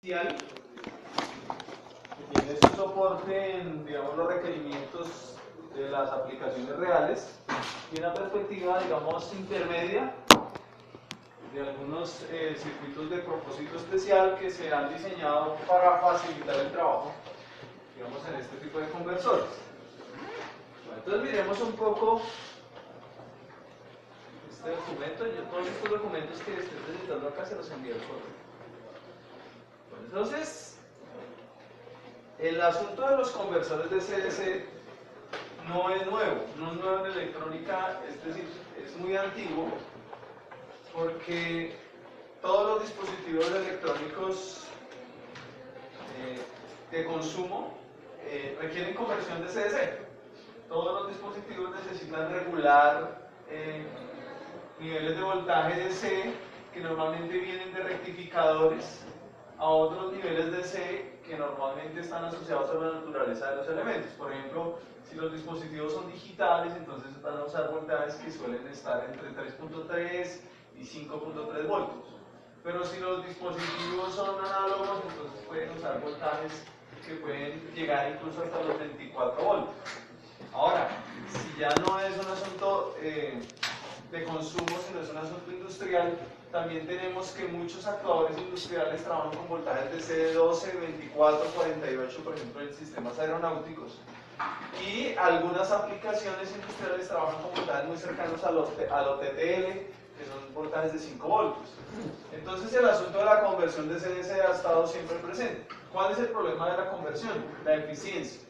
que tiene su soporte en, digamos, los requerimientos de las aplicaciones reales y una perspectiva, digamos, intermedia de algunos circuitos de propósito especial que se han diseñado para facilitar el trabajo, digamos, en este tipo de conversores. Bueno, entonces miremos un poco este documento. Yo todos estos documentos que estoy presentando acá se los envío al correo. Bueno, entonces, el asunto de los conversores de CDC no es nuevo, no es nuevo en electrónica, es decir, es muy antiguo, porque todos los dispositivos electrónicos de consumo requieren conversión de CDC. Todos los dispositivos necesitan regular niveles de voltaje de C que normalmente vienen de rectificadores a otros niveles de C que normalmente están asociados a la naturaleza de los elementos. Por ejemplo, si los dispositivos son digitales, entonces van a usar voltajes que suelen estar entre 3.3 y 5.3 voltios. Pero si los dispositivos son análogos, entonces pueden usar voltajes que pueden llegar incluso hasta los 24 voltios. Ahora, si ya no es un asunto de consumo, sino es un asunto industrial, también tenemos que muchos actuadores industriales trabajan con voltajes de C12, 24, 48, por ejemplo, en sistemas aeronáuticos. Y algunas aplicaciones industriales trabajan con voltajes muy cercanos al OTTL, que son voltajes de 5 voltios. Entonces el asunto de la conversión de CDC ha estado siempre presente. ¿Cuál es el problema de la conversión? La eficiencia.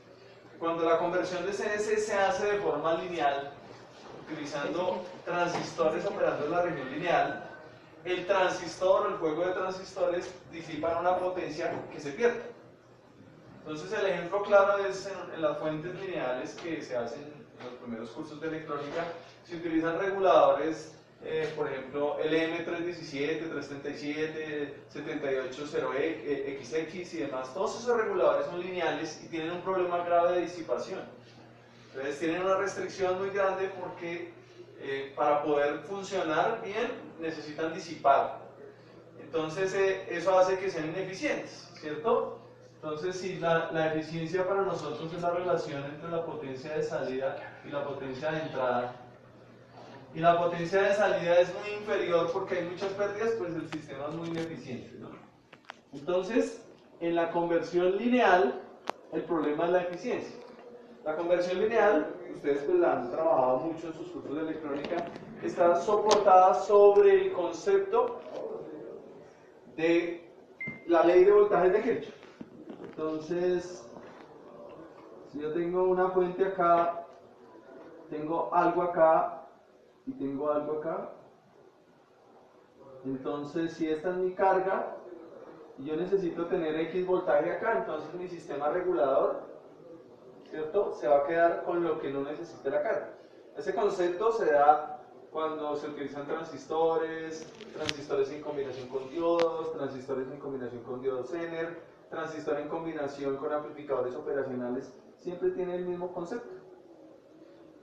Cuando la conversión de CDC se hace de forma lineal, utilizando transistores operando en la región lineal, el transistor o el juego de transistores disipan una potencia que se pierde. Entonces el ejemplo claro es en las fuentes lineales que se hacen en los primeros cursos de electrónica. Se utilizan reguladores, por ejemplo, LM317, 337, 780XX y demás. Todos esos reguladores son lineales y tienen un problema grave de disipación. Entonces tienen una restricción muy grande porque para poder funcionar bien necesitan disipar. Entonces eso hace que sean ineficientes, ¿cierto? Entonces, si la eficiencia para nosotros es la relación entre la potencia de salida y la potencia de entrada, y la potencia de salida es muy inferior porque hay muchas pérdidas, pues el sistema es muy ineficiente, ¿no? Entonces, en la conversión lineal, el problema es la eficiencia. La conversión lineal, ustedes pues la han trabajado mucho en sus cursos de electrónica, está soportada sobre el concepto de la ley de voltajes de Kirchhoff. Entonces, si yo tengo una fuente acá, tengo algo acá y tengo algo acá, entonces si esta es mi carga y yo necesito tener X voltaje acá, entonces mi sistema regulador, ¿cierto?, se va a quedar con lo que no necesite la carga. Ese concepto se da cuando se utilizan transistores, transistores en combinación con diodos, transistores en combinación con diodos Zener, transistor en combinación con amplificadores operacionales, siempre tiene el mismo concepto.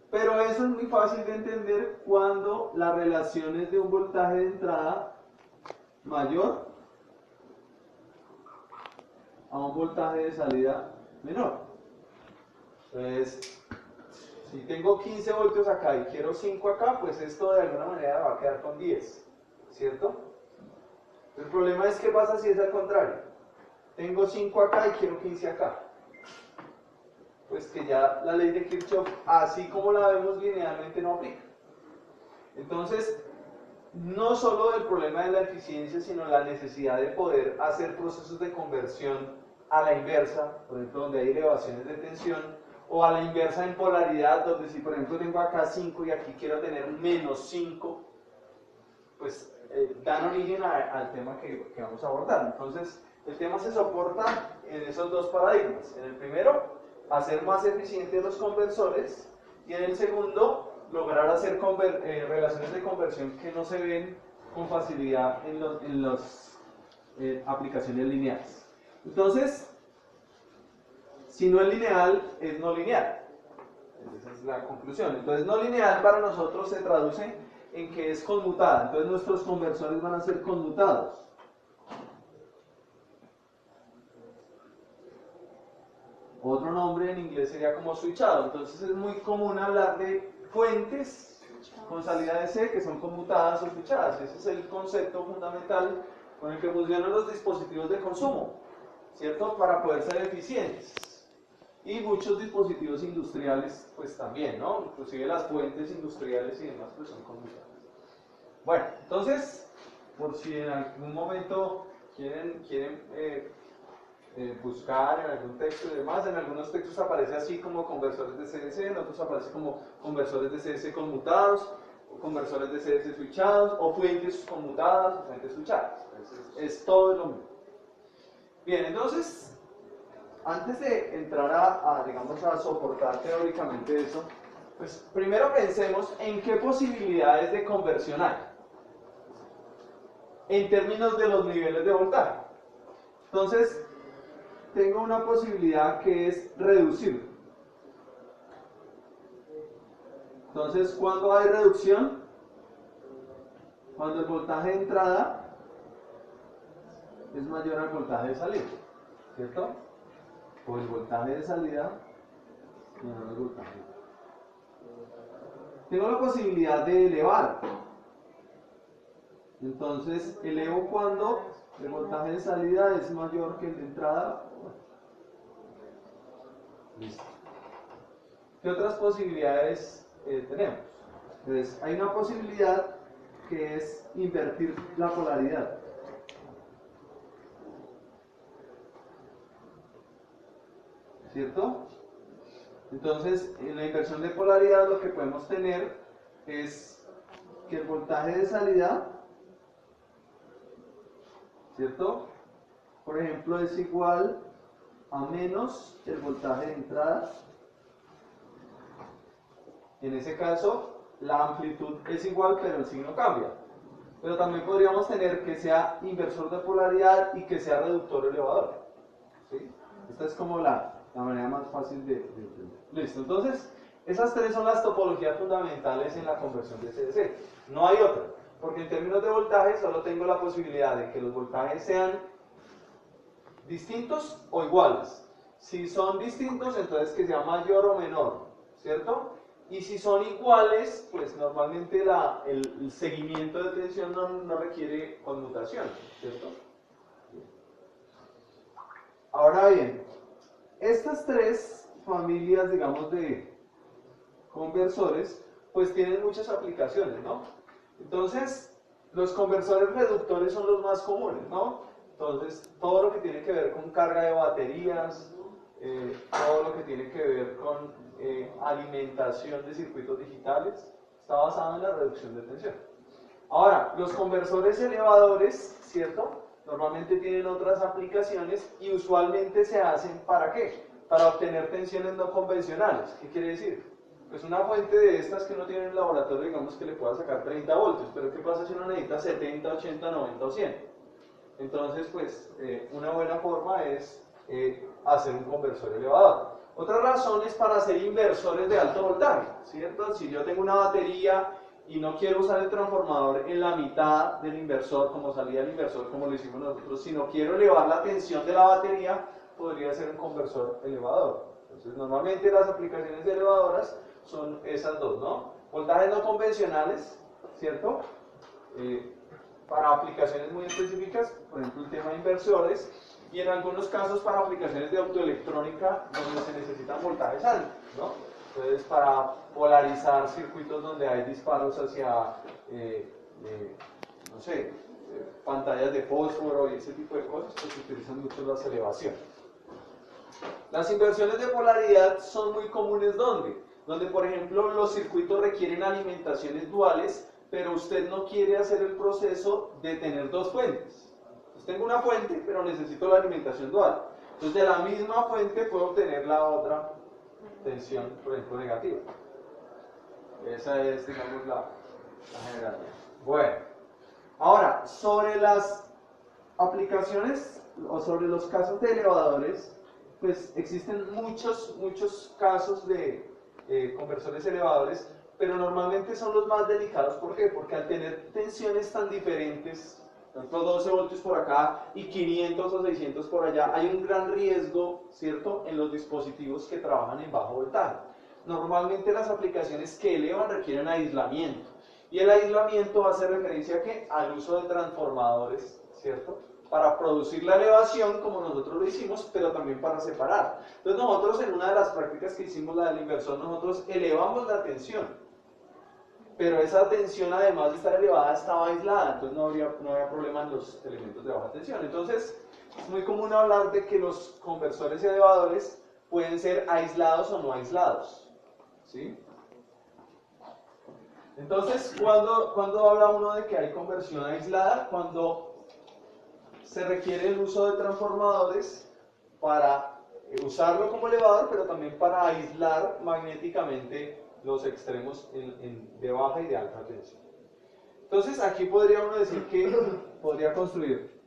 Pero eso es muy fácil de entender cuando la relación es de un voltaje de entrada mayor a un voltaje de salida menor. Entonces, si tengo 15 voltios acá y quiero 5 acá, pues esto de alguna manera va a quedar con 10, ¿cierto? El problema es qué pasa si es al contrario. Tengo 5 acá y quiero 15 acá. Pues que ya la ley de Kirchhoff, así como la vemos linealmente, no aplica. Entonces, no solo el problema de la eficiencia, sino la necesidad de poder hacer procesos de conversión a la inversa, por ejemplo, donde hay elevaciones de tensión, o a la inversa en polaridad, donde si por ejemplo tengo acá 5 y aquí quiero tener menos 5, pues dan origen al tema que vamos a abordar. Entonces, el tema se soporta en esos dos paradigmas. En el primero, hacer más eficientes los conversores, y en el segundo, lograr hacer relaciones de conversión que no se ven con facilidad en las aplicaciones lineales. Entonces, si no es lineal, es no lineal. Esa es la conclusión. Entonces, no lineal para nosotros se traduce en que es conmutada. Entonces, nuestros conversores van a ser conmutados. Otro nombre en inglés sería como switchado. Entonces es muy común hablar de fuentes con salida DC que son conmutadas o switchadas. Ese es el concepto fundamental con el que funcionan los dispositivos de consumo, ¿cierto? Para poder ser eficientes. Y muchos dispositivos industriales, pues también, ¿no? Inclusive las fuentes industriales y demás, pues son conmutadas. Bueno, entonces, por si en algún momento quieren buscar en algún texto y demás, en algunos textos aparece así como conversores de CDC, en otros aparece como conversores de CDC conmutados, o conversores de CDC switchados, o fuentes conmutadas, o fuentes switchadas. Es todo lo mismo. Bien, entonces, antes de entrar digamos, a soportar teóricamente eso, pues primero pensemos en qué posibilidades de conversión hay, en términos de los niveles de voltaje. Entonces, tengo una posibilidad que es reducir. Entonces, ¿cuándo hay reducción? Cuando el voltaje de entrada es mayor al voltaje de salida, ¿cierto? O el voltaje de salida menor al voltaje. Tengo la posibilidad de elevar. Entonces, elevo cuando el voltaje de salida es mayor que el de entrada. Listo. ¿Qué otras posibilidades tenemos? Entonces, hay una posibilidad que es invertir la polaridad. ¿Cierto? Entonces, en la inversión de polaridad lo que podemos tener es que el voltaje de salida, ¿cierto? Por ejemplo, es igual a menos el voltaje de entrada. En ese caso, la amplitud es igual, pero el signo cambia. Pero también podríamos tener que sea inversor de polaridad y que sea reductor o elevador. ¿Sí? Esta es como la manera más fácil de entender. Listo, entonces, esas tres son las topologías fundamentales en la conversión de CDC. No hay otra, porque en términos de voltaje solo tengo la posibilidad de que los voltajes sean distintos o iguales. Si son distintos, entonces que sea mayor o menor, ¿cierto? Y si son iguales, pues normalmente el seguimiento de tensión no requiere conmutación, ¿cierto? Ahora bien, estas tres familias, digamos, de conversores, pues tienen muchas aplicaciones, ¿no? Entonces, los conversores reductores son los más comunes, ¿no? Entonces, todo lo que tiene que ver con carga de baterías, todo lo que tiene que ver con alimentación de circuitos digitales, está basado en la reducción de tensión. Ahora, los conversores elevadores, ¿cierto? Normalmente tienen otras aplicaciones y usualmente se hacen ¿para qué? Para obtener tensiones no convencionales. ¿Qué quiere decir? Pues una fuente de estas que uno tiene en el laboratorio, digamos que le pueda sacar 30 voltios, pero ¿qué pasa si uno necesita 70, 80, 90 o 100? Entonces, pues, una buena forma es hacer un conversor elevador. Otra razón es para hacer inversores de alto voltaje, ¿cierto? Si yo tengo una batería y no quiero usar el transformador en la mitad del inversor, como salía el inversor, como lo hicimos nosotros, sino quiero elevar la tensión de la batería, podría ser un conversor elevador. Entonces, normalmente las aplicaciones elevadoras son esas dos, ¿no? Voltajes no convencionales, ¿cierto? Para aplicaciones muy específicas, por ejemplo el tema de inversores, y en algunos casos para aplicaciones de optoelectrónica donde se necesitan voltajes altos, ¿no? Entonces, para polarizar circuitos donde hay disparos hacia, no sé, pantallas de fósforo y ese tipo de cosas, pues se utilizan mucho las elevaciones. Las inversiones de polaridad son muy comunes donde por ejemplo los circuitos requieren alimentaciones duales, pero usted no quiere hacer el proceso de tener dos fuentes. Entonces tengo una fuente, pero necesito la alimentación dual. Entonces de la misma fuente puedo obtener la otra tensión, por ejemplo, negativa. Esa es, digamos, la generalidad. Bueno, ahora, sobre las aplicaciones o sobre los casos de elevadores, pues existen muchos casos de conversores elevadores, pero normalmente son los más delicados. ¿Por qué? Porque al tener tensiones tan diferentes, por ejemplo 12 voltios por acá y 500 o 600 por allá, hay un gran riesgo, ¿cierto?, en los dispositivos que trabajan en bajo voltaje. Normalmente las aplicaciones que elevan requieren aislamiento, y el aislamiento hace referencia ¿a qué? Al uso de transformadores, ¿cierto?, para producir la elevación como nosotros lo hicimos, pero también para separar. Entonces nosotros en una de las prácticas que hicimos, la del inversor, nosotros elevamos la tensión, pero esa tensión, además de estar elevada, estaba aislada, entonces no había problema en los elementos de baja tensión. Entonces es muy común hablar de que los conversores y elevadores pueden ser aislados o no aislados, ¿sí? Entonces, ¿cuándo habla uno de que hay conversión aislada? Cuando se requiere el uso de transformadores para usarlo como elevador, pero también para aislar magnéticamente los extremos de baja y de alta tensión. Entonces, aquí podría uno decir que podría construir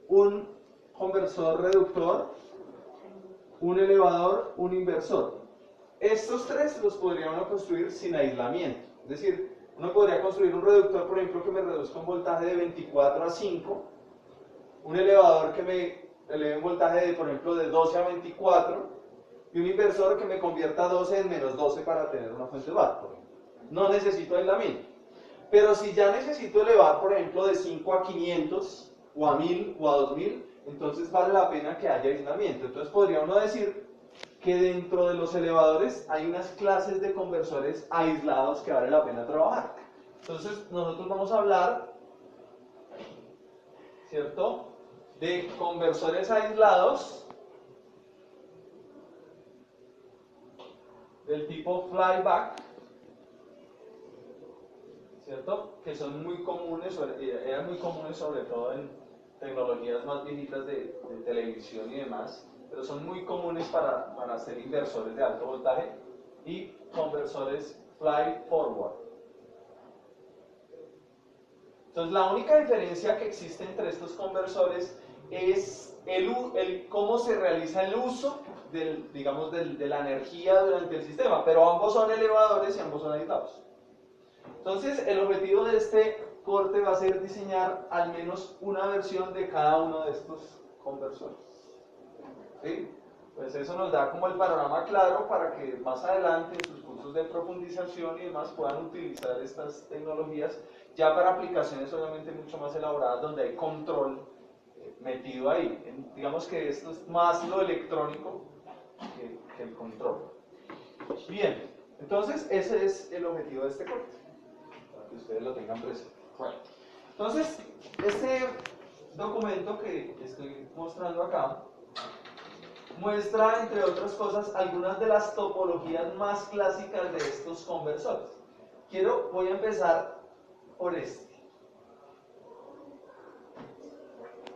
un conversor reductor, un elevador, un inversor. Estos tres los podría uno construir sin aislamiento. Es decir, uno podría construir un reductor, por ejemplo, que me reduzca un voltaje de 24 a 5, un elevador que me eleve un voltaje de, por ejemplo, de 12 a 24, y un inversor que me convierta 12 en menos 12 para tener una fuente de watt, por ejemplo. No necesito aislamiento. Pero si ya necesito elevar, por ejemplo, de 5 a 500, o a 1000, o a 2000, entonces vale la pena que haya aislamiento. Entonces podría uno decir que dentro de los elevadores hay unas clases de conversores aislados que vale la pena trabajar. Entonces nosotros vamos a hablar, ¿cierto?, de conversores aislados del tipo flyback, ¿cierto?, que son muy comunes, eran muy comunes sobre todo en tecnologías más viejitas de televisión y demás, pero son muy comunes para hacer inversores de alto voltaje, y conversores fly forward. Entonces la única diferencia que existe entre estos conversores es cómo se realiza el uso digamos, de la energía durante el sistema, pero ambos son elevadores y ambos son aislados. Entonces el objetivo de este corte va a ser diseñar al menos una versión de cada uno de estos conversores. ¿Sí? Pues eso nos da como el panorama claro para que más adelante en sus cursos de profundización y demás puedan utilizar estas tecnologías ya para aplicaciones obviamente mucho más elaboradas donde hay control metido ahí. Digamos que esto es más lo electrónico que el control. Bien, entonces ese es el objetivo de este corte, para que ustedes lo tengan presente. Bueno, entonces este documento que estoy mostrando acá muestra, entre otras cosas, algunas de las topologías más clásicas de estos conversores. Voy a empezar por este.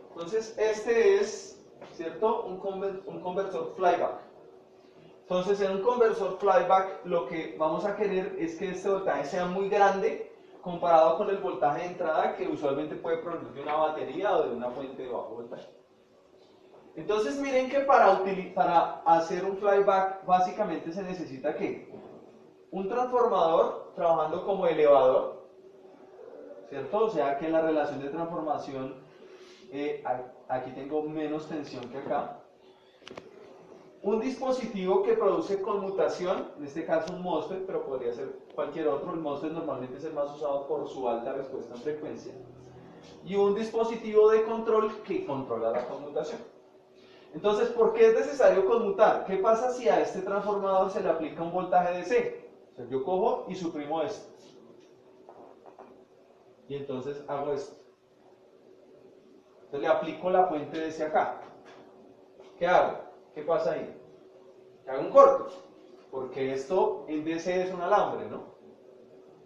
Entonces, este es, ¿cierto?, un conversor flyback. Entonces, en un conversor flyback, lo que vamos a querer es que este voltaje sea muy grande comparado con el voltaje de entrada que usualmente puede provenir de una batería o de una fuente de bajo voltaje. Entonces miren que para hacer un flyback básicamente se necesita ¿qué? Un transformador trabajando como elevador, ¿cierto? O sea que la relación de transformación, aquí tengo menos tensión que acá. Un dispositivo que produce conmutación, en este caso un MOSFET, pero podría ser cualquier otro. El MOSFET normalmente es el más usado por su alta respuesta en frecuencia. Y un dispositivo de control que controla la conmutación. Entonces, ¿por qué es necesario conmutar? ¿Qué pasa si a este transformador se le aplica un voltaje DC? O sea, yo cojo y suprimo esto. Y entonces hago esto. Entonces le aplico la fuente DC acá. ¿Qué hago? ¿Qué pasa ahí? Que hago un corto. Porque esto en DC es un alambre, ¿no?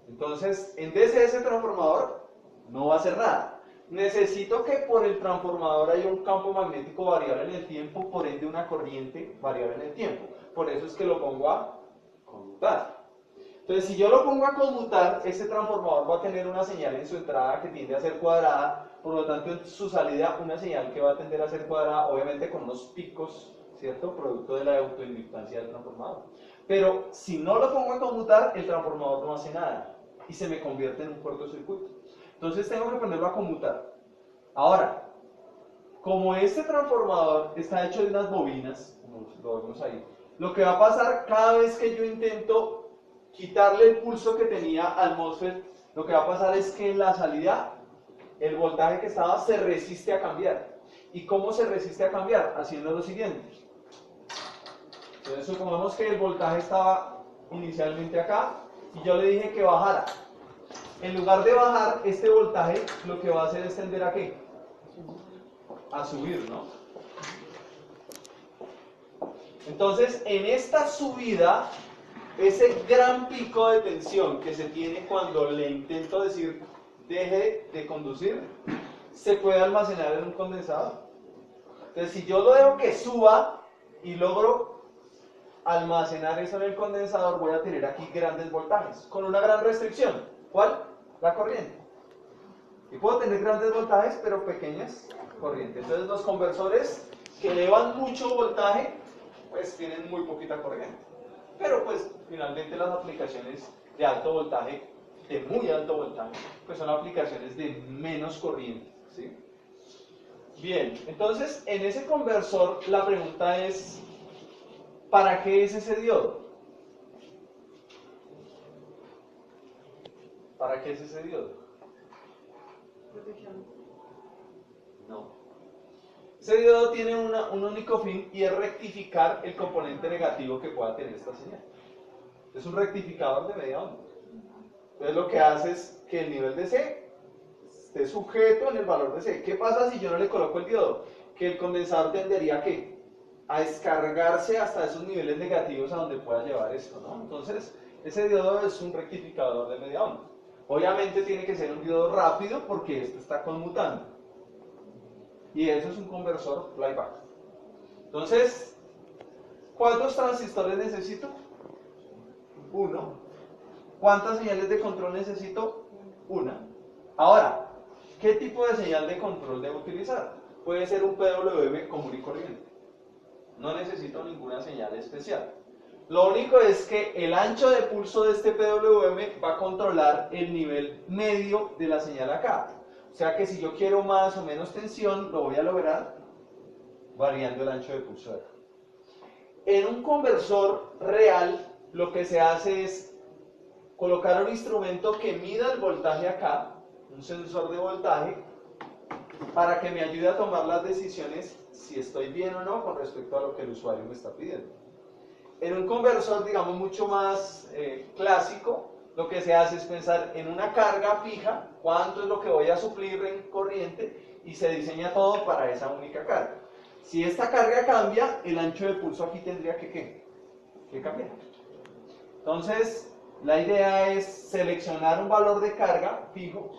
Entonces, en DC ese transformador no va a hacer nada. Necesito que por el transformador haya un campo magnético variable en el tiempo, por ende una corriente variable en el tiempo. Por eso es que lo pongo a conmutar. Entonces, si yo lo pongo a conmutar, este transformador va a tener una señal en su entrada que tiende a ser cuadrada, por lo tanto en su salida una señal que va a tender a ser cuadrada, obviamente con unos picos, ¿cierto?, producto de la autoinductancia del transformador. Pero si no lo pongo a conmutar, el transformador no hace nada y se me convierte en un cortocircuito. Entonces tengo que ponerlo a conmutar. Ahora, como este transformador está hecho de unas bobinas, como lo vemos ahí, lo que va a pasar cada vez que yo intento quitarle el pulso que tenía al MOSFET, lo que va a pasar es que en la salida el voltaje que estaba se resiste a cambiar. ¿Y cómo se resiste a cambiar? Haciendo lo siguiente. Entonces supongamos que el voltaje estaba inicialmente acá y yo le dije que bajara. En lugar de bajar, este voltaje lo que va a hacer es tender a ¿qué? A subir, ¿no? Entonces, en esta subida, ese gran pico de tensión que se tiene cuando le intento decir deje de conducir, se puede almacenar en un condensador. Entonces, si yo lo dejo que suba y logro almacenar eso en el condensador, voy a tener aquí grandes voltajes, con una gran restricción. ¿Cuál? La corriente. Y puedo tener grandes voltajes, pero pequeñas corrientes. Entonces, los conversores que elevan mucho voltaje, pues tienen muy poquita corriente. Pero pues finalmente las aplicaciones de alto voltaje, de muy alto voltaje, pues son aplicaciones de menos corriente, ¿sí? Bien, entonces en ese conversor la pregunta es, ¿para qué es ese diodo? ¿Para qué es ese diodo? No. Ese diodo tiene un único fin y es rectificar el componente negativo que pueda tener esta señal. Es un rectificador de media onda. Entonces lo que hace es que el nivel de C esté sujeto en el valor de C. ¿Qué pasa si yo no le coloco el diodo? Que el condensador tendería a ¿qué? A descargarse hasta esos niveles negativos a donde pueda llevar esto, ¿no? Entonces ese diodo es un rectificador de media onda. Obviamente tiene que ser un diodo rápido porque esto está conmutando. Y eso es un conversor flyback. Entonces, ¿cuántos transistores necesito? Uno. ¿Cuántas señales de control necesito? Una. Ahora, ¿qué tipo de señal de control debo utilizar? Puede ser un PWM común y corriente. No necesito ninguna señal especial. Lo único es que el ancho de pulso de este PWM va a controlar el nivel medio de la señal acá. O sea que si yo quiero más o menos tensión, lo voy a lograr variando el ancho de pulso de acá. En un conversor real, lo que se hace es colocar un instrumento que mida el voltaje acá, un sensor de voltaje, para que me ayude a tomar las decisiones si estoy bien o no con respecto a lo que el usuario me está pidiendo. En un conversor, digamos, mucho más clásico, lo que se hace es pensar en una carga fija, cuánto es lo que voy a suplir en corriente, y se diseña todo para esa única carga. Si esta carga cambia, el ancho de pulso aquí tendría que cambiar. Entonces, la idea es seleccionar un valor de carga fijo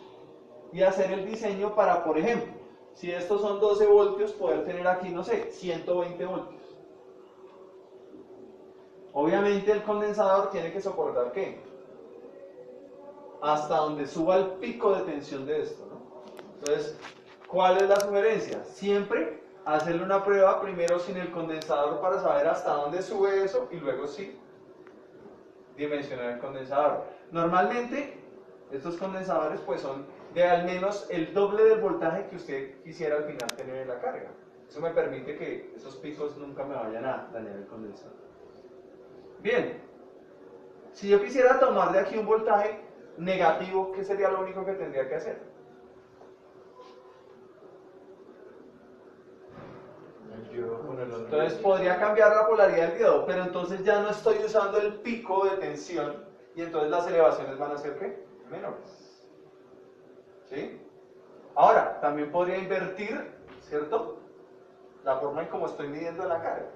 y hacer el diseño para, por ejemplo, si estos son 12 voltios, poder tener aquí, no sé, 120 voltios. Obviamente el condensador tiene que soportar ¿qué? Hasta donde suba el pico de tensión de esto, ¿no? Entonces, ¿cuál es la sugerencia? Siempre hacerle una prueba primero sin el condensador para saber hasta dónde sube eso y luego sí dimensionar el condensador. Normalmente estos condensadores pues son de al menos el doble del voltaje que usted quisiera al final tener en la carga. Eso me permite que esos picos nunca me vayan a dañar el condensador. Bien, si yo quisiera tomar de aquí un voltaje negativo, ¿qué sería lo único que tendría que hacer? Entonces podría cambiar la polaridad del diodo, pero entonces ya no estoy usando el pico de tensión y entonces las elevaciones van a ser ¿qué? Menores. ¿Sí? Ahora, también podría invertir, ¿cierto? La forma en cómo estoy midiendo la carga.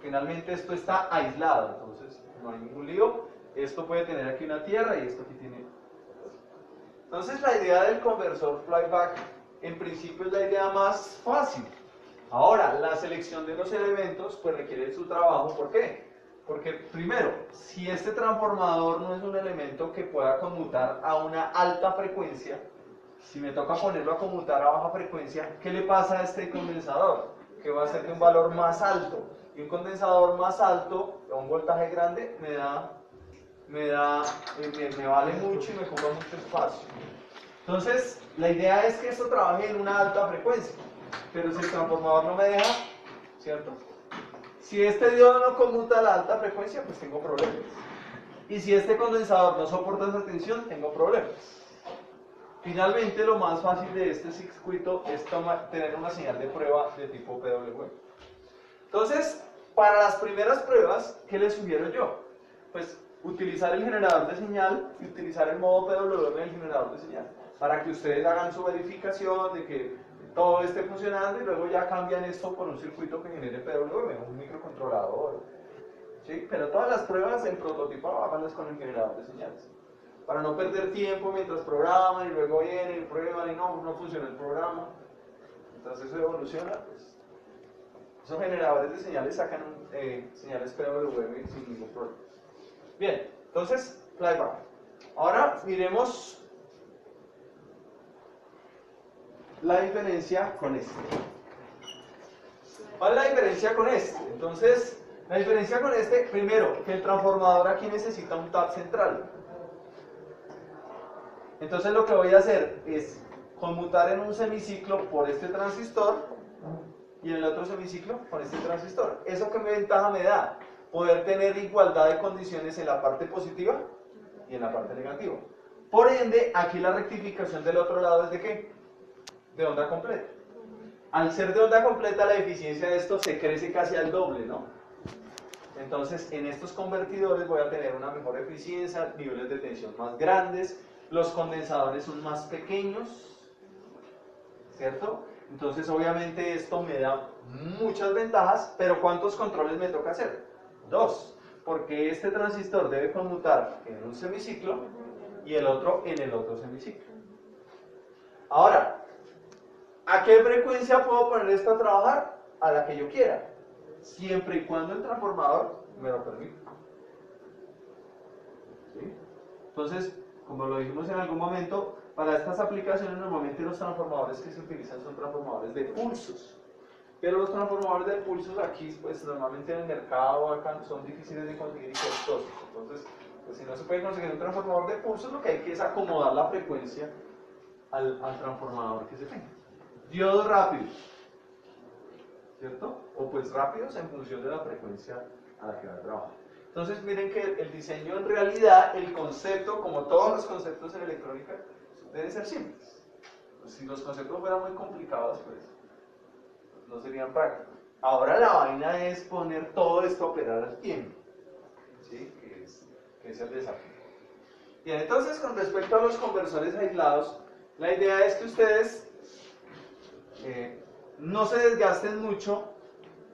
Finalmente esto está aislado, entonces no hay ningún lío. Esto puede tener aquí una tierra y esto aquí tiene. Entonces la idea del conversor flyback en principio es la idea más fácil. Ahora, la selección de los elementos pues requiere su trabajo. ¿Por qué? Porque primero, si este transformador no es un elemento que pueda conmutar a una alta frecuencia, si me toca ponerlo a conmutar a baja frecuencia, ¿qué le pasa a este condensador? Que va a ser de un valor más alto. Y un condensador más alto, a un voltaje grande, me vale mucho y me ocupa mucho espacio. Entonces, la idea es que esto trabaje en una alta frecuencia, pero si el transformador no me deja, ¿cierto? Si este diodo no conmuta a la alta frecuencia, pues tengo problemas. Y si este condensador no soporta esa tensión, tengo problemas. Finalmente, lo más fácil de este circuito es tener una señal de prueba de tipo PWM. Entonces, para las primeras pruebas, ¿qué les sugiero yo? Pues utilizar el generador de señal y utilizar el modo PWM del generador de señal, para que ustedes hagan su verificación de que todo esté funcionando y luego ya cambian esto por un circuito que genere PWM, un microcontrolador. ¿Sí? Pero todas las pruebas en prototipo háganlas con el generador de señales, para no perder tiempo mientras programan y luego vienen y prueban y no funciona el programa. Entonces eso evoluciona, pues esos generadores de señales sacan señales PWM sin ningún problema. Bien, entonces, flyback. Ahora miremos la diferencia con este. ¿Cuál es la diferencia con este? Entonces, la diferencia con este, primero, que el transformador aquí necesita un tap central. Entonces lo que voy a hacer es conmutar en un semiciclo por este transistor y en el otro semiciclo por este transistor. ¿Eso qué ventaja me da? Poder tener igualdad de condiciones en la parte positiva y en la parte negativa. Por ende, aquí la rectificación del otro lado es ¿de qué? De onda completa. Al ser de onda completa, la eficiencia de esto se crece casi al doble, ¿no? Entonces, en estos convertidores voy a tener una mejor eficiencia, niveles de tensión más grandes, los condensadores son más pequeños, ¿cierto? Entonces, obviamente, esto me da muchas ventajas, pero ¿cuántos controles me toca hacer? 2, porque este transistor debe conmutar en un semiciclo y el otro en el otro semiciclo. Ahora, ¿a qué frecuencia puedo poner esto a trabajar? A la que yo quiera, siempre y cuando el transformador me lo permita. ¿Sí? Entonces, como lo dijimos en algún momento, para estas aplicaciones normalmente los transformadores que se utilizan son transformadores de pulsos. Pero los transformadores de pulsos aquí, pues normalmente en el mercado acá son difíciles de conseguir y costosos. Entonces, pues si no se puede conseguir un transformador de pulsos, lo que hay que es acomodar la frecuencia al transformador que se tenga. Diodos rápidos, ¿cierto? O pues rápidos en función de la frecuencia a la que va a trabajar. Entonces miren que el diseño en realidad, el concepto, como todos los conceptos en electrónica, deben ser simples. Pues si los conceptos fueran muy complicados, pues no serían prácticos. Ahora la vaina es poner todo esto a operar al tiempo, ¿sí? Que es el desafío. Bien, entonces con respecto a los conversores aislados, la idea es que ustedes no se desgasten mucho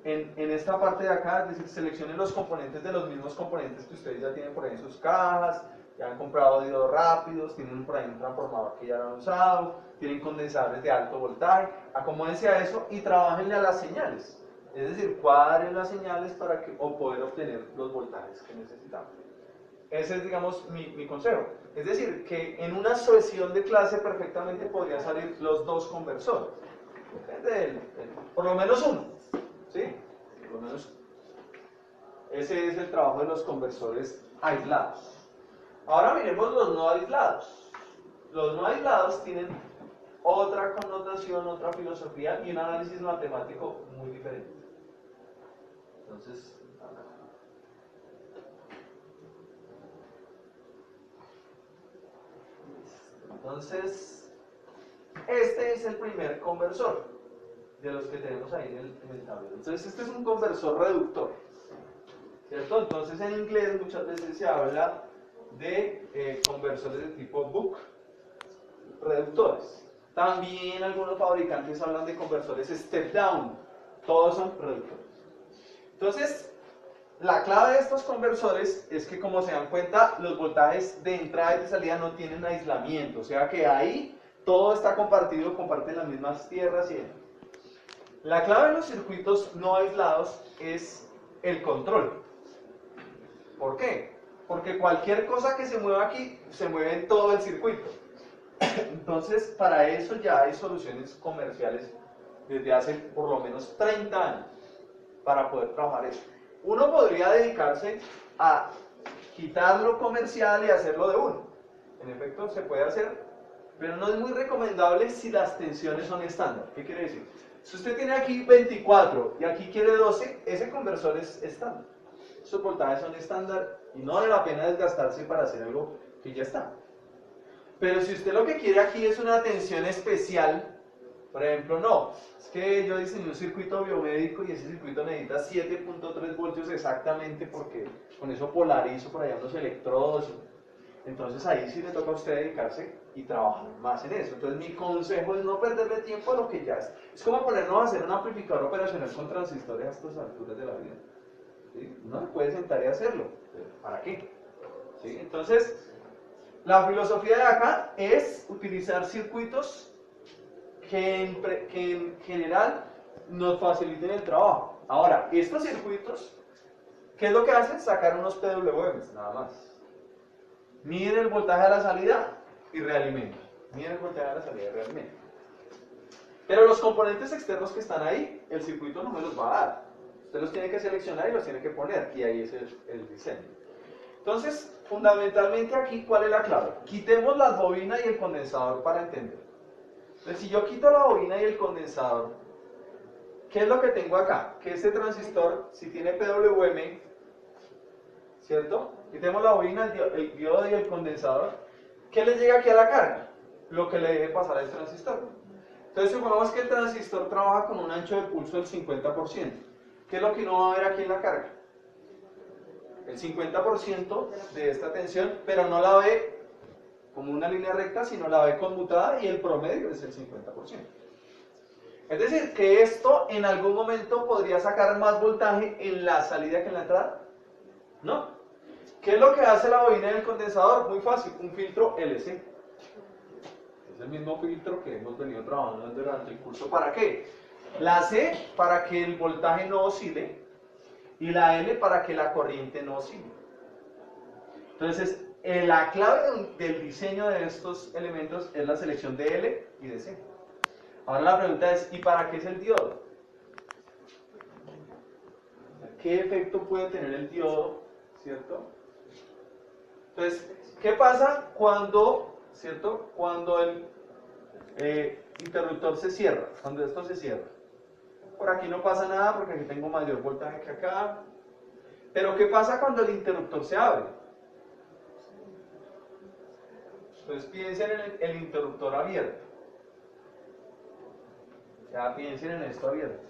en esta parte de acá, es decir, seleccionen los componentes de los mismos componentes que ustedes ya tienen por ahí en sus cajas, ya han comprado diodos rápidos, tienen por ahí un transformador que ya lo han usado, tienen condensadores de alto voltaje, acomódense a eso y trabajenle a las señales, es decir, cuadren las señales para poder obtener los voltajes que necesitamos. Ese es, digamos, mi consejo. Es decir, que en una sesión de clase perfectamente podría salir los dos conversores. Depende por lo menos uno, ¿sí? Por lo menos uno. Ese es el trabajo de los conversores aislados. Ahora miremos los no aislados. Los no aislados tienen otra connotación, otra filosofía y un análisis matemático muy diferente. Entonces, este es el primer conversor de los que tenemos ahí en el tablero. Entonces, este es un conversor reductor, ¿cierto? Entonces, en inglés muchas veces se habla de conversores de tipo buck reductores. También algunos fabricantes hablan de conversores step down. Todos son reductores. Entonces, la clave de estos conversores es que, como se dan cuenta, los voltajes de entrada y de salida no tienen aislamiento. O sea que ahí todo está compartido, comparten las mismas tierras y demás. La clave de los circuitos no aislados es el control. ¿Por qué? Porque cualquier cosa que se mueva aquí, se mueve en todo el circuito. Entonces, para eso ya hay soluciones comerciales desde hace por lo menos 30 años para poder trabajar eso. Uno podría dedicarse a quitar lo comercial y hacerlo de uno. En efecto, se puede hacer, pero no es muy recomendable si las tensiones son estándar. ¿Qué quiere decir? Si usted tiene aquí 24 y aquí quiere 12, ese conversor es estándar. Esos voltajes son estándar y no vale la pena desgastarse para hacer algo que ya está. Pero si usted lo que quiere aquí es una tensión especial, por ejemplo, no, es que yo diseñé un circuito biomédico y ese circuito necesita 7.3 voltios exactamente porque con eso polarizo por allá unos electrodos. Entonces ahí sí le toca a usted dedicarse y trabajar más en eso. Entonces mi consejo es no perderle tiempo a lo que ya es. Es como ponernos a hacer un amplificador operacional con transistores a estas alturas de la vida. ¿Sí? Uno se puede sentar y hacerlo, pero ¿para qué? ¿Sí? Entonces, la filosofía de acá es utilizar circuitos que en general nos faciliten el trabajo. Ahora, estos circuitos, ¿qué es lo que hacen? Sacar unos PWMs, nada más. Miden el voltaje a la salida y realimentan. Miden el voltaje a la salida y realimentan. Pero los componentes externos que están ahí, el circuito no me los va a dar. Usted los tiene que seleccionar y los tiene que poner, y ahí es el diseño. Entonces, fundamentalmente aquí, ¿cuál es la clave? Quitemos la bobina y el condensador para entender. Entonces, si yo quito la bobina y el condensador, ¿qué es lo que tengo acá? Que este transistor, si tiene PWM, ¿cierto? Quitemos la bobina, el diodo y el condensador, ¿qué le llega aquí a la carga? Lo que le deje pasar al transistor. Entonces, supongamos que el transistor trabaja con un ancho de pulso del 50%. ¿Qué es lo que uno va a ver aquí en la carga? El 50% de esta tensión, pero no la ve como una línea recta, sino la ve conmutada y el promedio es el 50%. Es decir, que esto en algún momento podría sacar más voltaje en la salida que en la entrada. ¿No? ¿Qué es lo que hace la bobina del condensador? Muy fácil, un filtro LC. Es el mismo filtro que hemos venido trabajando durante el curso. ¿Para qué? La C para que el voltaje no oscile y la L para que la corriente no oscile. Entonces, la clave del diseño de estos elementos es la selección de L y de C. Ahora la pregunta es, ¿y para qué es el diodo? ¿Qué efecto puede tener el diodo? ¿Cierto? Entonces, ¿qué pasa cuando, ¿cierto? Cuando el interruptor se cierra, cuando esto se cierra? Por aquí no pasa nada porque aquí tengo mayor voltaje que acá. Pero ¿qué pasa cuando el interruptor se abre? Entonces piensen en el interruptor abierto. Ya piensen en esto abierto.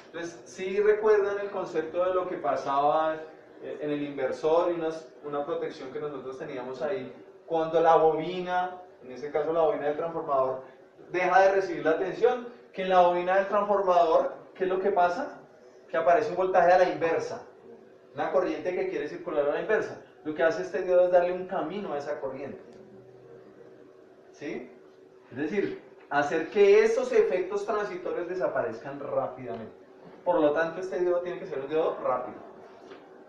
Entonces, sí recuerdan el concepto de lo que pasaba en el inversor y una protección que nosotros teníamos ahí. Cuando la bobina, en este caso la bobina del transformador, deja de recibir la tensión, que en la bobina del transformador, ¿qué es lo que pasa? Que aparece un voltaje a la inversa. Una corriente que quiere circular a la inversa. Lo que hace este diodo es darle un camino a esa corriente. ¿Sí? Es decir, hacer que esos efectos transitorios desaparezcan rápidamente. Por lo tanto, este diodo tiene que ser un diodo rápido.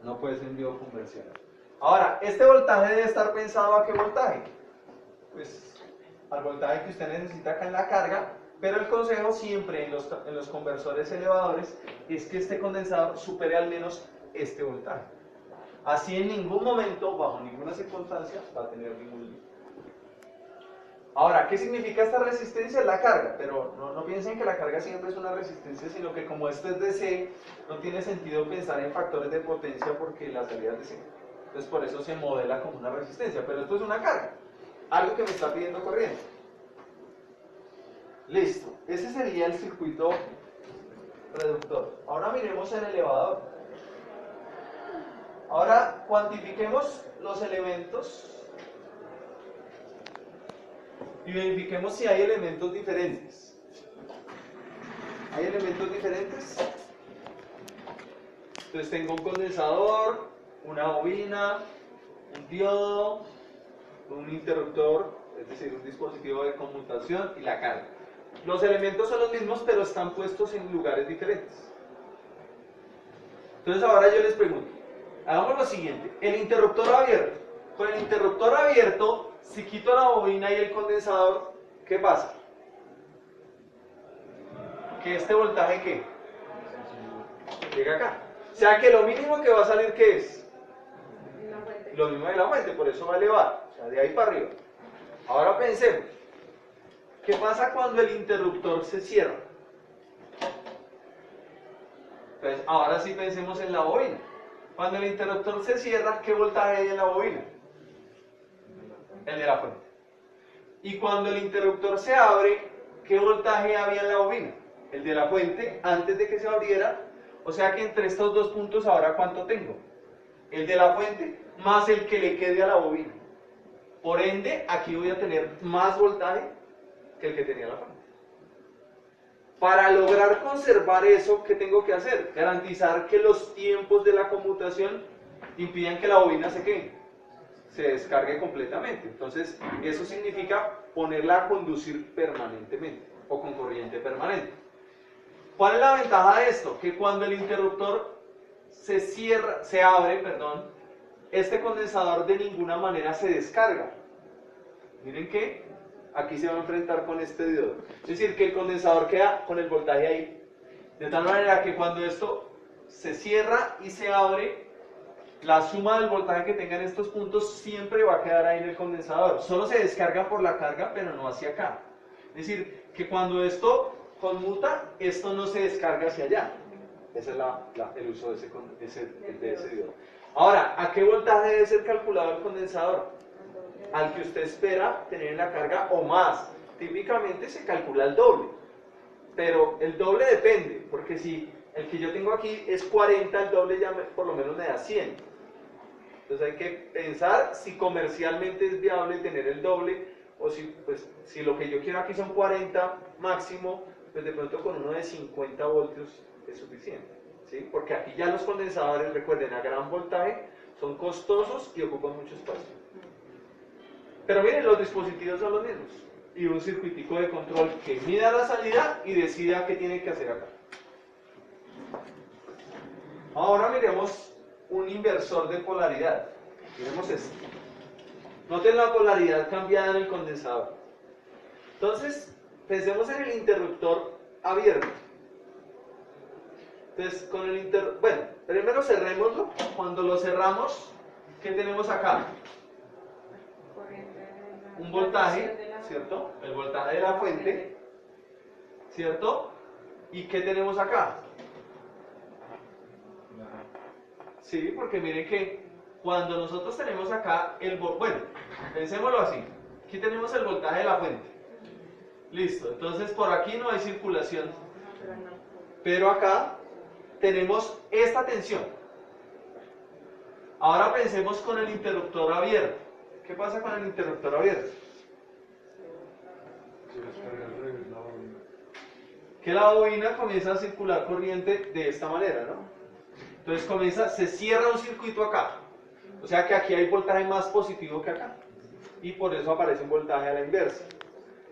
No puede ser un diodo convencional. Ahora, este voltaje debe estar pensado ¿a qué voltaje? Pues al voltaje que usted necesita acá en la carga, pero el consejo siempre en los conversores elevadores es que este condensador supere al menos este voltaje. Así en ningún momento, bajo ninguna circunstancia, va a tener ningún límite. Ahora, ¿qué significa esta resistencia? La carga, pero no piensen que la carga siempre es una resistencia, sino que como esto es DC, no tiene sentido pensar en factores de potencia porque la salida es DC. Entonces por eso se modela como una resistencia, pero esto es una carga, algo que me está pidiendo corriente. Listo, ese sería el circuito reductor. Ahora miremos el elevador. Ahora cuantifiquemos los elementos y verifiquemos si hay elementos diferentes. ¿Hay elementos diferentes? Entonces tengo un condensador, una bobina, un diodo, un interruptor, es decir, un dispositivo de conmutación y la carga. Los elementos son los mismos, pero están puestos en lugares diferentes. Entonces ahora yo les pregunto, hagamos lo siguiente, el interruptor abierto. Con el interruptor abierto, si quito la bobina y el condensador, ¿qué pasa? Que este voltaje, ¿qué? Llega acá. O sea que lo mínimo que va a salir, ¿qué es? Lo mismo de la fuente, por eso va a elevar. sea, de ahí para arriba. Ahora pensemos, ¿qué pasa cuando el interruptor se cierra? Entonces, ahora sí pensemos en la bobina. Cuando el interruptor se cierra, ¿qué voltaje hay en la bobina? El de la fuente. Y cuando el interruptor se abre, ¿qué voltaje había en la bobina? El de la fuente antes de que se abriera. O sea que entre estos dos puntos ahora ¿cuánto tengo? El de la fuente más el que le quede a la bobina. Por ende, aquí voy a tener más voltaje que el que tenía la fuente. Para lograr conservar eso, ¿qué tengo que hacer? Garantizar que los tiempos de la conmutación impidan que la bobina se descargue completamente. Entonces, eso significa ponerla a conducir permanentemente o con corriente permanente. ¿Cuál es la ventaja de esto? Que cuando el interruptor se abre, este condensador de ninguna manera se descarga. Miren que aquí se va a enfrentar con este diodo. Es decir, que el condensador queda con el voltaje ahí. De tal manera que cuando esto se cierra y se abre, la suma del voltaje que tengan estos puntos siempre va a quedar ahí en el condensador. Solo se descarga por la carga, pero no hacia acá. Es decir, que cuando esto conmuta, esto no se descarga hacia allá. Ese es el uso de ese diodo. Ahora, ¿a qué voltaje debe ser calculado el condensador? Al que usted espera tener en la carga o más. Típicamente se calcula el doble, pero el doble depende, porque si el que yo tengo aquí es 40, el doble ya por lo menos me da 100. Entonces hay que pensar si comercialmente es viable tener el doble, o si lo que yo quiero aquí son 40 máximo, pues de pronto con uno de 50 voltios es suficiente, ¿sí? Porque aquí ya los condensadores, recuerden, a gran voltaje son costosos y ocupan mucho espacio. Pero miren, los dispositivos son los mismos. Y un circuitico de control que mida la salida y decida qué tiene que hacer acá. Ahora miremos un inversor de polaridad. Miremos esto. Noten la polaridad cambiada en el condensador. Entonces, pensemos en el interruptor abierto. Entonces, bueno, primero cerrémoslo. Cuando lo cerramos, ¿qué tenemos acá? Un voltaje, ¿cierto? El voltaje de la fuente, ¿cierto? ¿Y qué tenemos acá? Sí, porque miren que cuando nosotros tenemos acá bueno, pensémoslo así. Aquí tenemos el voltaje de la fuente. Listo, entonces por aquí no hay circulación. Pero acá tenemos esta tensión. Ahora pensemos con el interruptor abierto. ¿Qué pasa con el interruptor abierto? Que la bobina comienza a circular corriente de esta manera, ¿no? Entonces se cierra un circuito acá. O sea que aquí hay voltaje más positivo que acá. Y por eso aparece un voltaje a la inversa.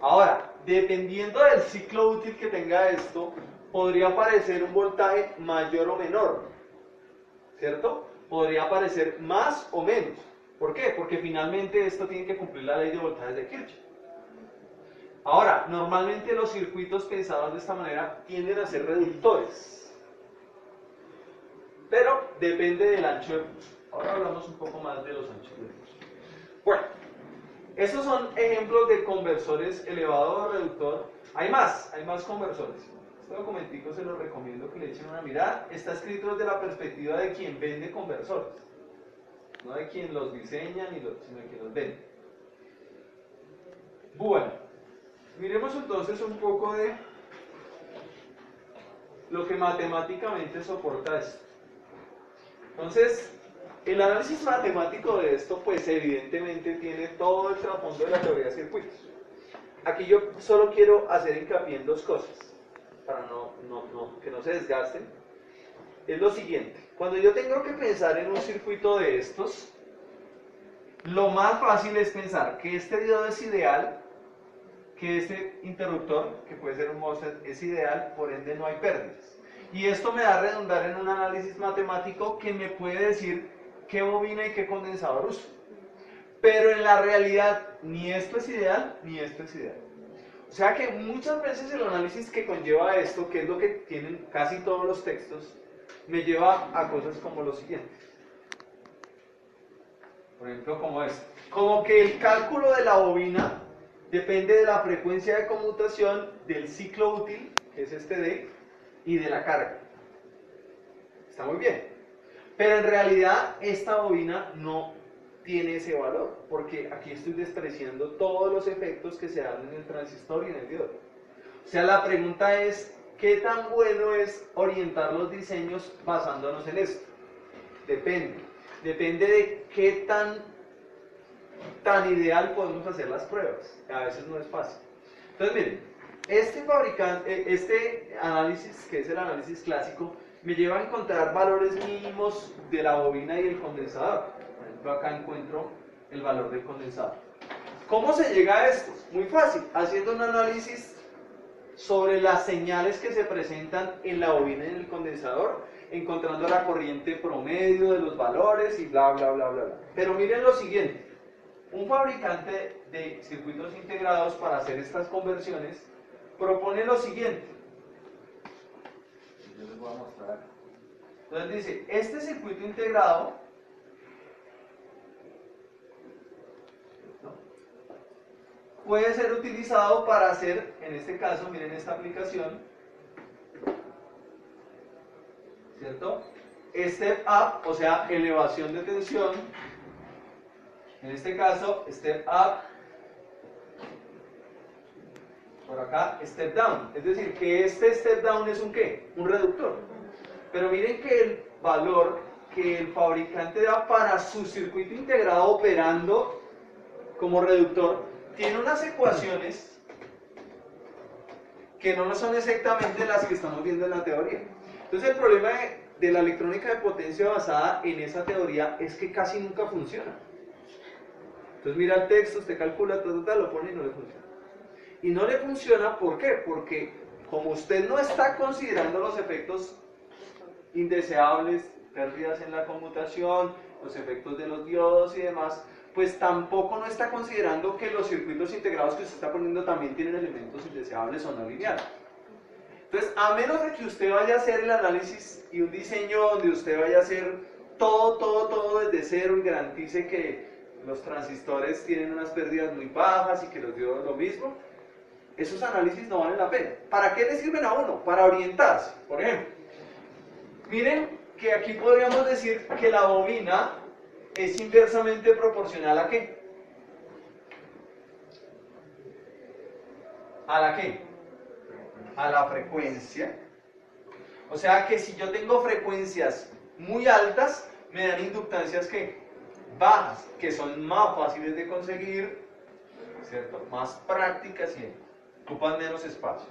Ahora, dependiendo del ciclo útil que tenga esto, podría aparecer un voltaje mayor o menor. ¿Cierto? Podría aparecer más o menos. ¿Por qué? Porque finalmente esto tiene que cumplir la ley de voltajes de Kirchhoff. Ahora, normalmente los circuitos pensados de esta manera tienden a ser reductores. Pero depende del ancho de pulso. Ahora hablamos un poco más de los anchos de pulso. Bueno, esos son ejemplos de conversores elevado o reductor. Hay más conversores. Este documentico se los recomiendo que le echen una mirada. Está escrito desde la perspectiva de quien vende conversores. No de quien los diseña, sino de quien los vende. Bueno, miremos entonces un poco de lo que matemáticamente soporta esto. Entonces, el análisis matemático de esto, pues evidentemente tiene todo el trasfondo de la teoría de circuitos. Aquí yo solo quiero hacer hincapié en dos cosas, para que no se desgasten. Es lo siguiente, cuando yo tengo que pensar en un circuito de estos, lo más fácil es pensar que este diodo es ideal, que este interruptor, que puede ser un MOSFET, es ideal, por ende no hay pérdidas. Y esto me da a redundar en un análisis matemático que me puede decir qué bobina y qué condensador uso. Pero en la realidad, ni esto es ideal, ni esto es ideal. O sea que muchas veces el análisis que conlleva esto, que es lo que tienen casi todos los textos, me lleva a cosas como lo siguiente. Por ejemplo, como esto. como que el cálculo de la bobina depende de la frecuencia de conmutación, del ciclo útil, que es este D, y de la carga. Está muy bien. Pero en realidad esta bobina no tiene ese valor, porque aquí estoy despreciando todos los efectos que se dan en el transistor y en el diodo. O sea, la pregunta es, ¿qué tan bueno es orientar los diseños basándonos en esto? Depende. Depende de qué tan ideal podemos hacer las pruebas. A veces no es fácil. Entonces, miren, este análisis, que es el análisis clásico, me lleva a encontrar valores mínimos de la bobina y el condensador. Por ejemplo, acá encuentro el valor del condensador. ¿Cómo se llega a esto? Muy fácil, haciendo un análisis sobre las señales que se presentan en la bobina y en el condensador, encontrando la corriente promedio de los valores y bla, bla, bla, bla, bla. Pero miren lo siguiente, un fabricante de circuitos integrados para hacer estas conversiones propone lo siguiente. Yo les voy a mostrar. Entonces dice, este circuito integrado puede ser utilizado para hacer, en este caso, miren esta aplicación, ¿cierto? Step up, o sea, elevación de tensión. En este caso, step up. Por acá, step down. Es decir, que este step down es un ¿qué? Un reductor. Pero miren que el valor que el fabricante da para su circuito integrado operando como reductor tiene unas ecuaciones que no son exactamente las que estamos viendo en la teoría. Entonces el problema de la electrónica de potencia basada en esa teoría es que casi nunca funciona. Entonces mira el texto, usted calcula, lo pone y no le funciona. Y no le funciona, ¿por qué? Porque como usted no está considerando los efectos indeseables, pérdidas en la conmutación, los efectos de los diodos y demás, pues tampoco no está considerando que los circuitos integrados que usted está poniendo también tienen elementos indeseables o no lineales. Entonces, a menos de que usted vaya a hacer el análisis y un diseño donde usted vaya a hacer todo desde cero y garantice que los transistores tienen unas pérdidas muy bajas y que los diodos lo mismo, esos análisis no valen la pena. ¿Para qué le sirven a uno? Para orientarse. Por ejemplo, miren que aquí podríamos decir que la bobina es inversamente proporcional ¿a qué? ¿A la qué? A la frecuencia. O sea que si yo tengo frecuencias muy altas, me dan inductancias ¿qué? Bajas, que son más fáciles de conseguir, ¿cierto? Más prácticas y ocupan menos espacio.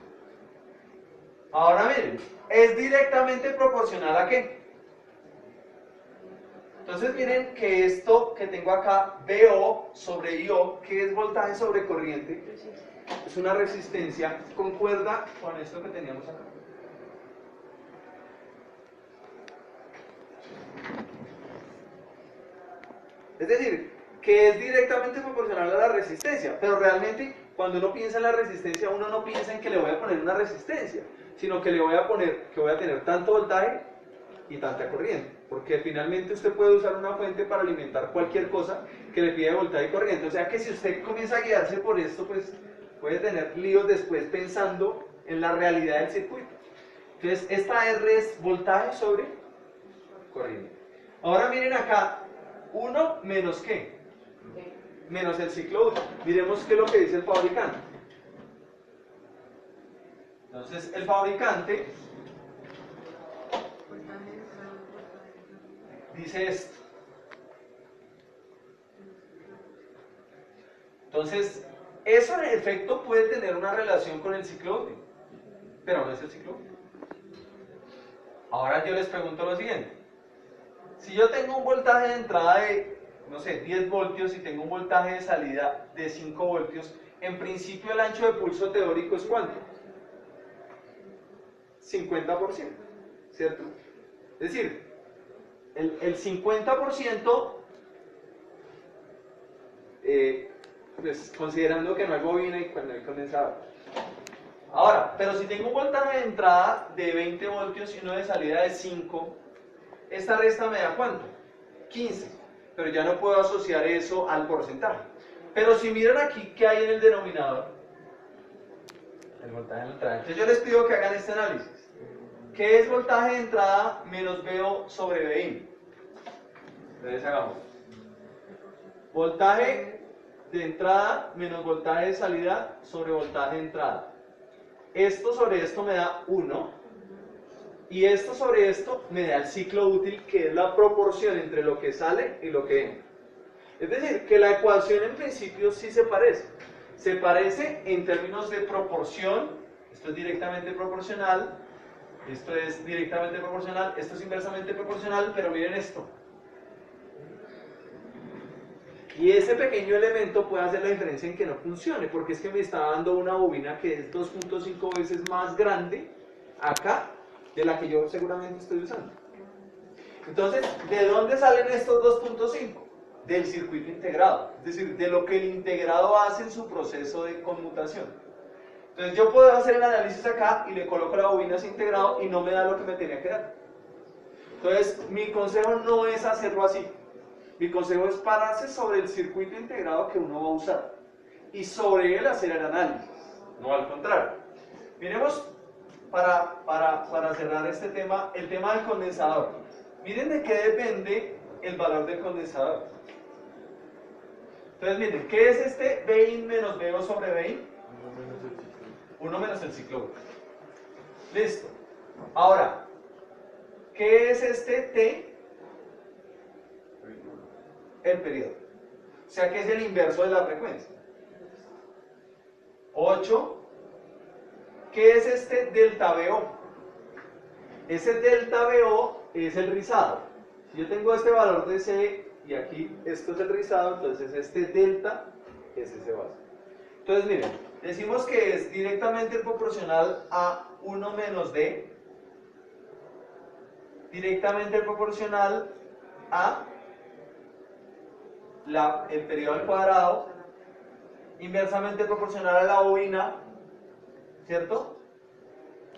Ahora miren, es directamente proporcional ¿a qué? Entonces miren que esto que tengo acá, VO sobre IO, que es voltaje sobre corriente, es una resistencia, concuerda con esto que teníamos acá. Es decir, que es directamente proporcional a la resistencia, pero realmente cuando uno piensa en la resistencia, uno no piensa en que le voy a poner una resistencia, sino que le voy a poner que voy a tener tanto voltaje y tanta corriente, porque finalmente usted puede usar una fuente para alimentar cualquier cosa que le pida voltaje y corriente, o sea que si usted comienza a guiarse por esto, pues puede tener líos después pensando en la realidad del circuito. Entonces esta R es voltaje sobre corriente. Ahora miren acá, 1 menos ¿qué? Menos el ciclo útil. Miremos qué es lo que dice el fabricante. Entonces el fabricante dice esto. Entonces, eso en efecto puede tener una relación con el ciclo útil, pero no es el ciclo útil. Ahora yo les pregunto lo siguiente. Si yo tengo un voltaje de entrada de, no sé, 10 voltios y tengo un voltaje de salida de 5 voltios, en principio el ancho de pulso teórico es ¿cuánto? 50%, ¿cierto? Es decir, el 50%, pues considerando que no hay bobina y no hay condensador. Ahora, pero si tengo un voltaje de entrada de 20 voltios y uno de salida de 5, esta resta me da ¿cuánto? 15. pero ya no puedo asociar eso al porcentaje. Pero si miran aquí, ¿qué hay en el denominador? El voltaje de entrada. Entonces yo les pido que hagan este análisis. ¿Qué es voltaje de entrada menos VO sobre VIN? Entonces hagamos. Voltaje de entrada menos voltaje de salida sobre voltaje de entrada. Esto sobre esto me da 1. Y esto sobre esto me da el ciclo útil, que es la proporción entre lo que sale y lo que entra. Es decir, que la ecuación en principio sí se parece. Se parece en términos de proporción. Esto es directamente proporcional. Esto es directamente proporcional. Esto es inversamente proporcional. Pero miren esto. Y ese pequeño elemento puede hacer la diferencia en que no funcione. Porque es que me está dando una bobina que es 2.5 veces más grande acá de la que yo seguramente estoy usando. Entonces, ¿de dónde salen estos 2.5? Del circuito integrado, es decir, de lo que el integrado hace en su proceso de conmutación. Entonces yo puedo hacer el análisis acá y le coloco la bobina a ese integrado y no me da lo que me tenía que dar. Entonces, mi consejo no es hacerlo así. Mi consejo es pararse sobre el circuito integrado que uno va a usar y sobre él hacer el análisis, no al contrario. Miremos, para cerrar este tema, el tema del condensador. Miren de qué depende el valor del condensador. Entonces miren, ¿qué es este VIN menos VO sobre VIN? 1 menos el ciclo. Listo. Ahora, ¿qué es este T? El periodo. O sea, que es el inverso de la frecuencia. 8. ¿Qué es este delta VO? Ese delta VO es el rizado. Si yo tengo este valor de C y aquí esto es el rizado, entonces este delta es ese base. Entonces miren, decimos que es directamente proporcional a 1 menos D, directamente proporcional a el periodo al cuadrado, inversamente proporcional a la bobina, ¿cierto?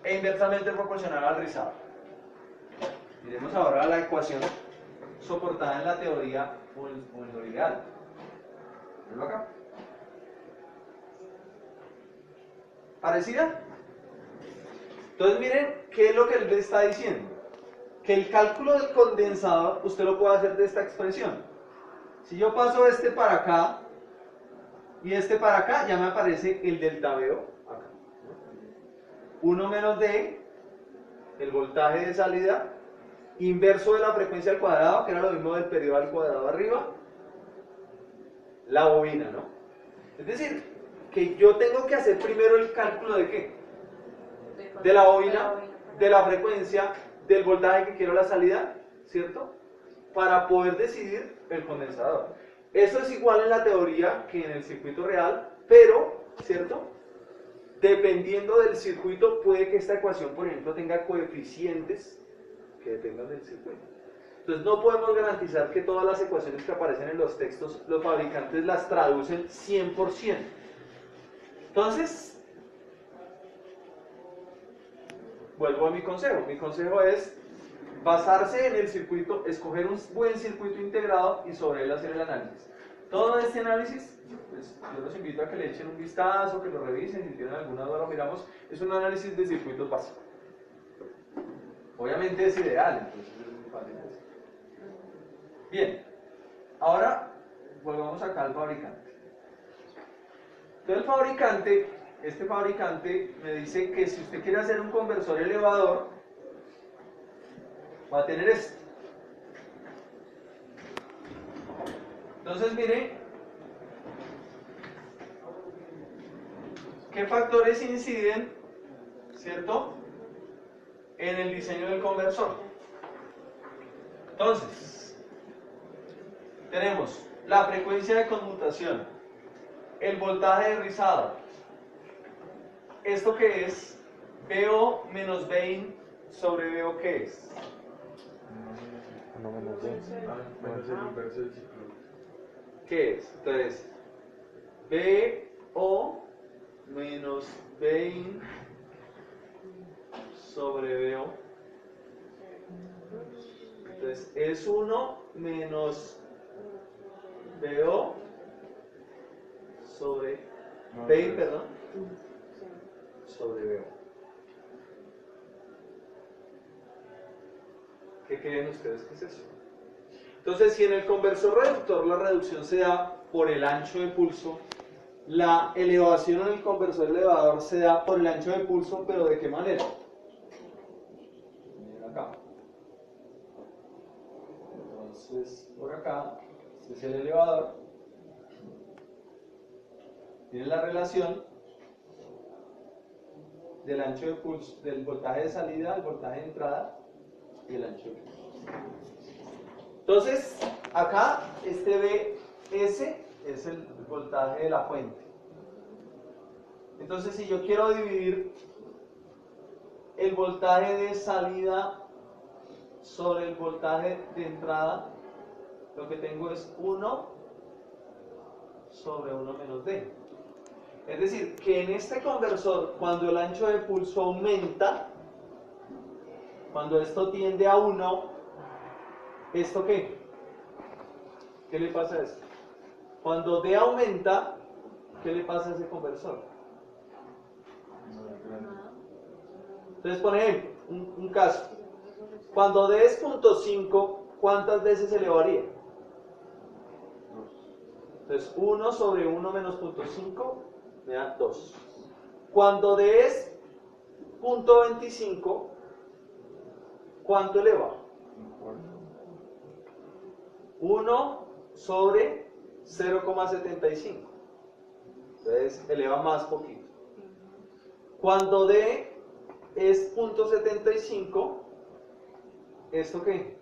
E inversamente proporcional al rizado. Miremos ahora la ecuación soportada en la teoría o en lo ideal. ¿Venlo acá? ¿Parecida? Entonces miren qué es lo que él le está diciendo. Que el cálculo del condensador usted lo puede hacer de esta expresión. Si yo paso este para acá y este para acá, ya me aparece el delta VO acá. 1 menos D, el voltaje de salida, inverso de la frecuencia al cuadrado, que era lo mismo del periodo al cuadrado arriba, la bobina, ¿no? Es decir, que yo tengo que hacer primero el cálculo de ¿qué? De la bobina, de la frecuencia, del voltaje que quiero la salida, ¿cierto? Para poder decidir el condensador. Eso es igual en la teoría que en el circuito real, pero, ¿cierto? Dependiendo del circuito, puede que esta ecuación, por ejemplo, tenga coeficientes que dependan del circuito. Entonces no podemos garantizar que todas las ecuaciones que aparecen en los textos, los fabricantes las traducen 100%. Entonces, vuelvo a mi consejo. Mi consejo es basarse en el circuito, escoger un buen circuito integrado y sobre él hacer el análisis. Todo este análisis, pues, yo los invito a que le echen un vistazo, que lo revisen, si tienen alguna duda lo miramos. Es un análisis de circuitos básicos. Obviamente es ideal, entonces es muy fácil de hacer. Bien, ahora volvamos acá al fabricante. Entonces el fabricante, este fabricante me dice que si usted quiere hacer un conversor elevador, va a tener esto. Entonces mire, ¿qué factores inciden, cierto, en el diseño del conversor? Entonces, tenemos la frecuencia de conmutación, el voltaje de rizado. ¿Esto qué es? VO menos VIN sobre VO, ¿qué es? No menos D. Menos el inverso del ciclo. ¿Qué es? Entonces, VO menos VIN sobre VO. Entonces, es 1 menos VO sobre PI, perdón, sobre VO. ¿Qué creen ustedes que es eso? Entonces, si en el conversor reductor la reducción se da por el ancho de pulso, la elevación en el conversor elevador se da por el ancho de pulso, pero ¿de qué manera? Miren acá. Entonces, por acá, este es el elevador. Tiene la relación del ancho de pulso, del voltaje de salida al voltaje de entrada y el ancho de pulso. Entonces, acá este BS es el voltaje de la fuente. Entonces, si yo quiero dividir el voltaje de salida sobre el voltaje de entrada, lo que tengo es 1 sobre 1 menos D. Es decir, que en este conversor, cuando el ancho de pulso aumenta, cuando esto tiende a 1, ¿esto qué? ¿Qué le pasa a esto? Cuando D aumenta, ¿qué le pasa a ese conversor? Entonces, por ejemplo, un caso. Cuando D es 0.5, ¿cuántas veces se elevaría? Entonces, 1 sobre 1 menos 0.5 me da 2. Cuando D es 0.25, ¿cuánto eleva? 1 sobre 0,75. Entonces eleva más poquito. Cuando D es 0.75, ¿esto qué?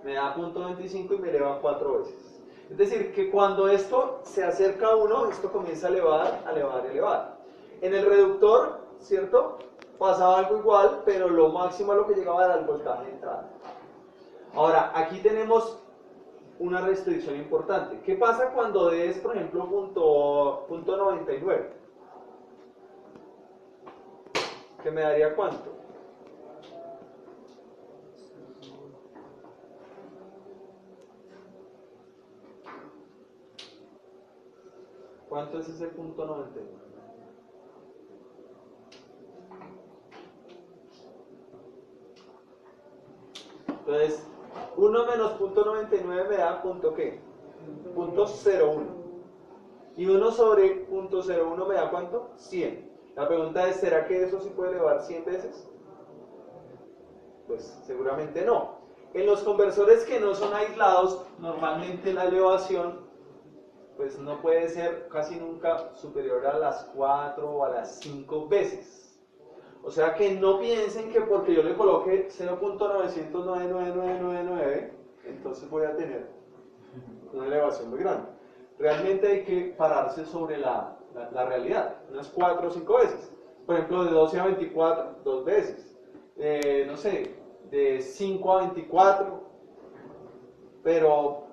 Me da 0.25 y me eleva 4 veces. Es decir, que cuando esto se acerca a 1, esto comienza a elevar, a elevar, a elevar. En el reductor, ¿cierto? Pasaba algo igual, pero lo máximo a lo que llegaba era el voltaje de entrada. Ahora, aquí tenemos una restricción importante. ¿Qué pasa cuando D es, por ejemplo, punto 99? ¿Que me daría cuánto? ¿Cuánto es ese punto 99? Entonces, 1 menos punto 99 me da punto ¿qué? Punto 01. Y 1 sobre punto 01 me da ¿cuánto? 100. La pregunta es, ¿será que eso sí puede elevar 100 veces? Pues seguramente no. En los conversores que no son aislados, normalmente la elevación pues no puede ser casi nunca superior a las 4 o a las 5 veces. O sea que no piensen que porque yo le coloque 0.99999, entonces voy a tener una elevación muy grande. Realmente hay que pararse sobre la realidad, unas 4 o 5 veces. Por ejemplo, de 12 a 24, 2 veces. No sé, de 5 a 24, pero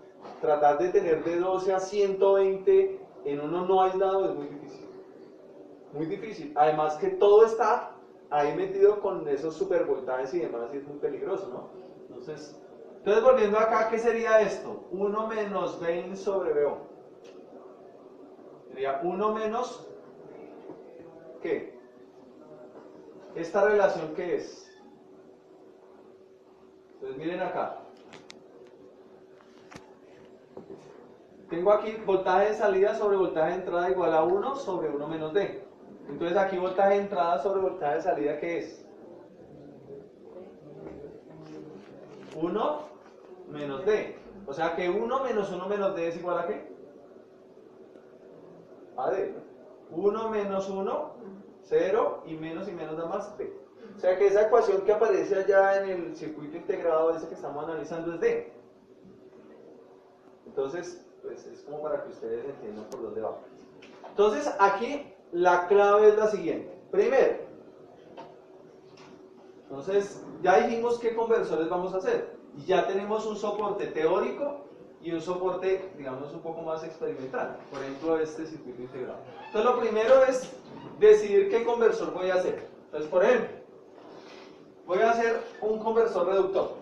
tratar de tener de 12 a 120 en uno no aislado es muy difícil. Muy difícil. Además que todo está ahí metido con esos supervoltajes y demás, y es muy peligroso, ¿no? Entonces volviendo acá, ¿qué sería esto? 1 menos Vin sobre VO. Sería 1 menos, ¿qué? ¿Esta relación qué es? Entonces miren acá. Tengo aquí voltaje de salida sobre voltaje de entrada igual a 1 sobre 1 menos D. Entonces aquí voltaje de entrada sobre voltaje de salida, ¿qué es? 1 menos D. O sea que 1 menos 1 menos D es igual a ¿qué? A D. 1 menos 1, 0, y menos da más D. O sea que esa ecuación que aparece allá en el circuito integrado ese que estamos analizando es D. Entonces, pues es como para que ustedes entiendan por dónde va. Entonces aquí la clave es la siguiente. Primero, entonces ya dijimos qué conversores vamos a hacer. Y ya tenemos un soporte teórico y un soporte, digamos, un poco más experimental. Por ejemplo, este circuito integrado. Entonces lo primero es decidir qué conversor voy a hacer. Entonces, por ejemplo, voy a hacer un conversor reductor.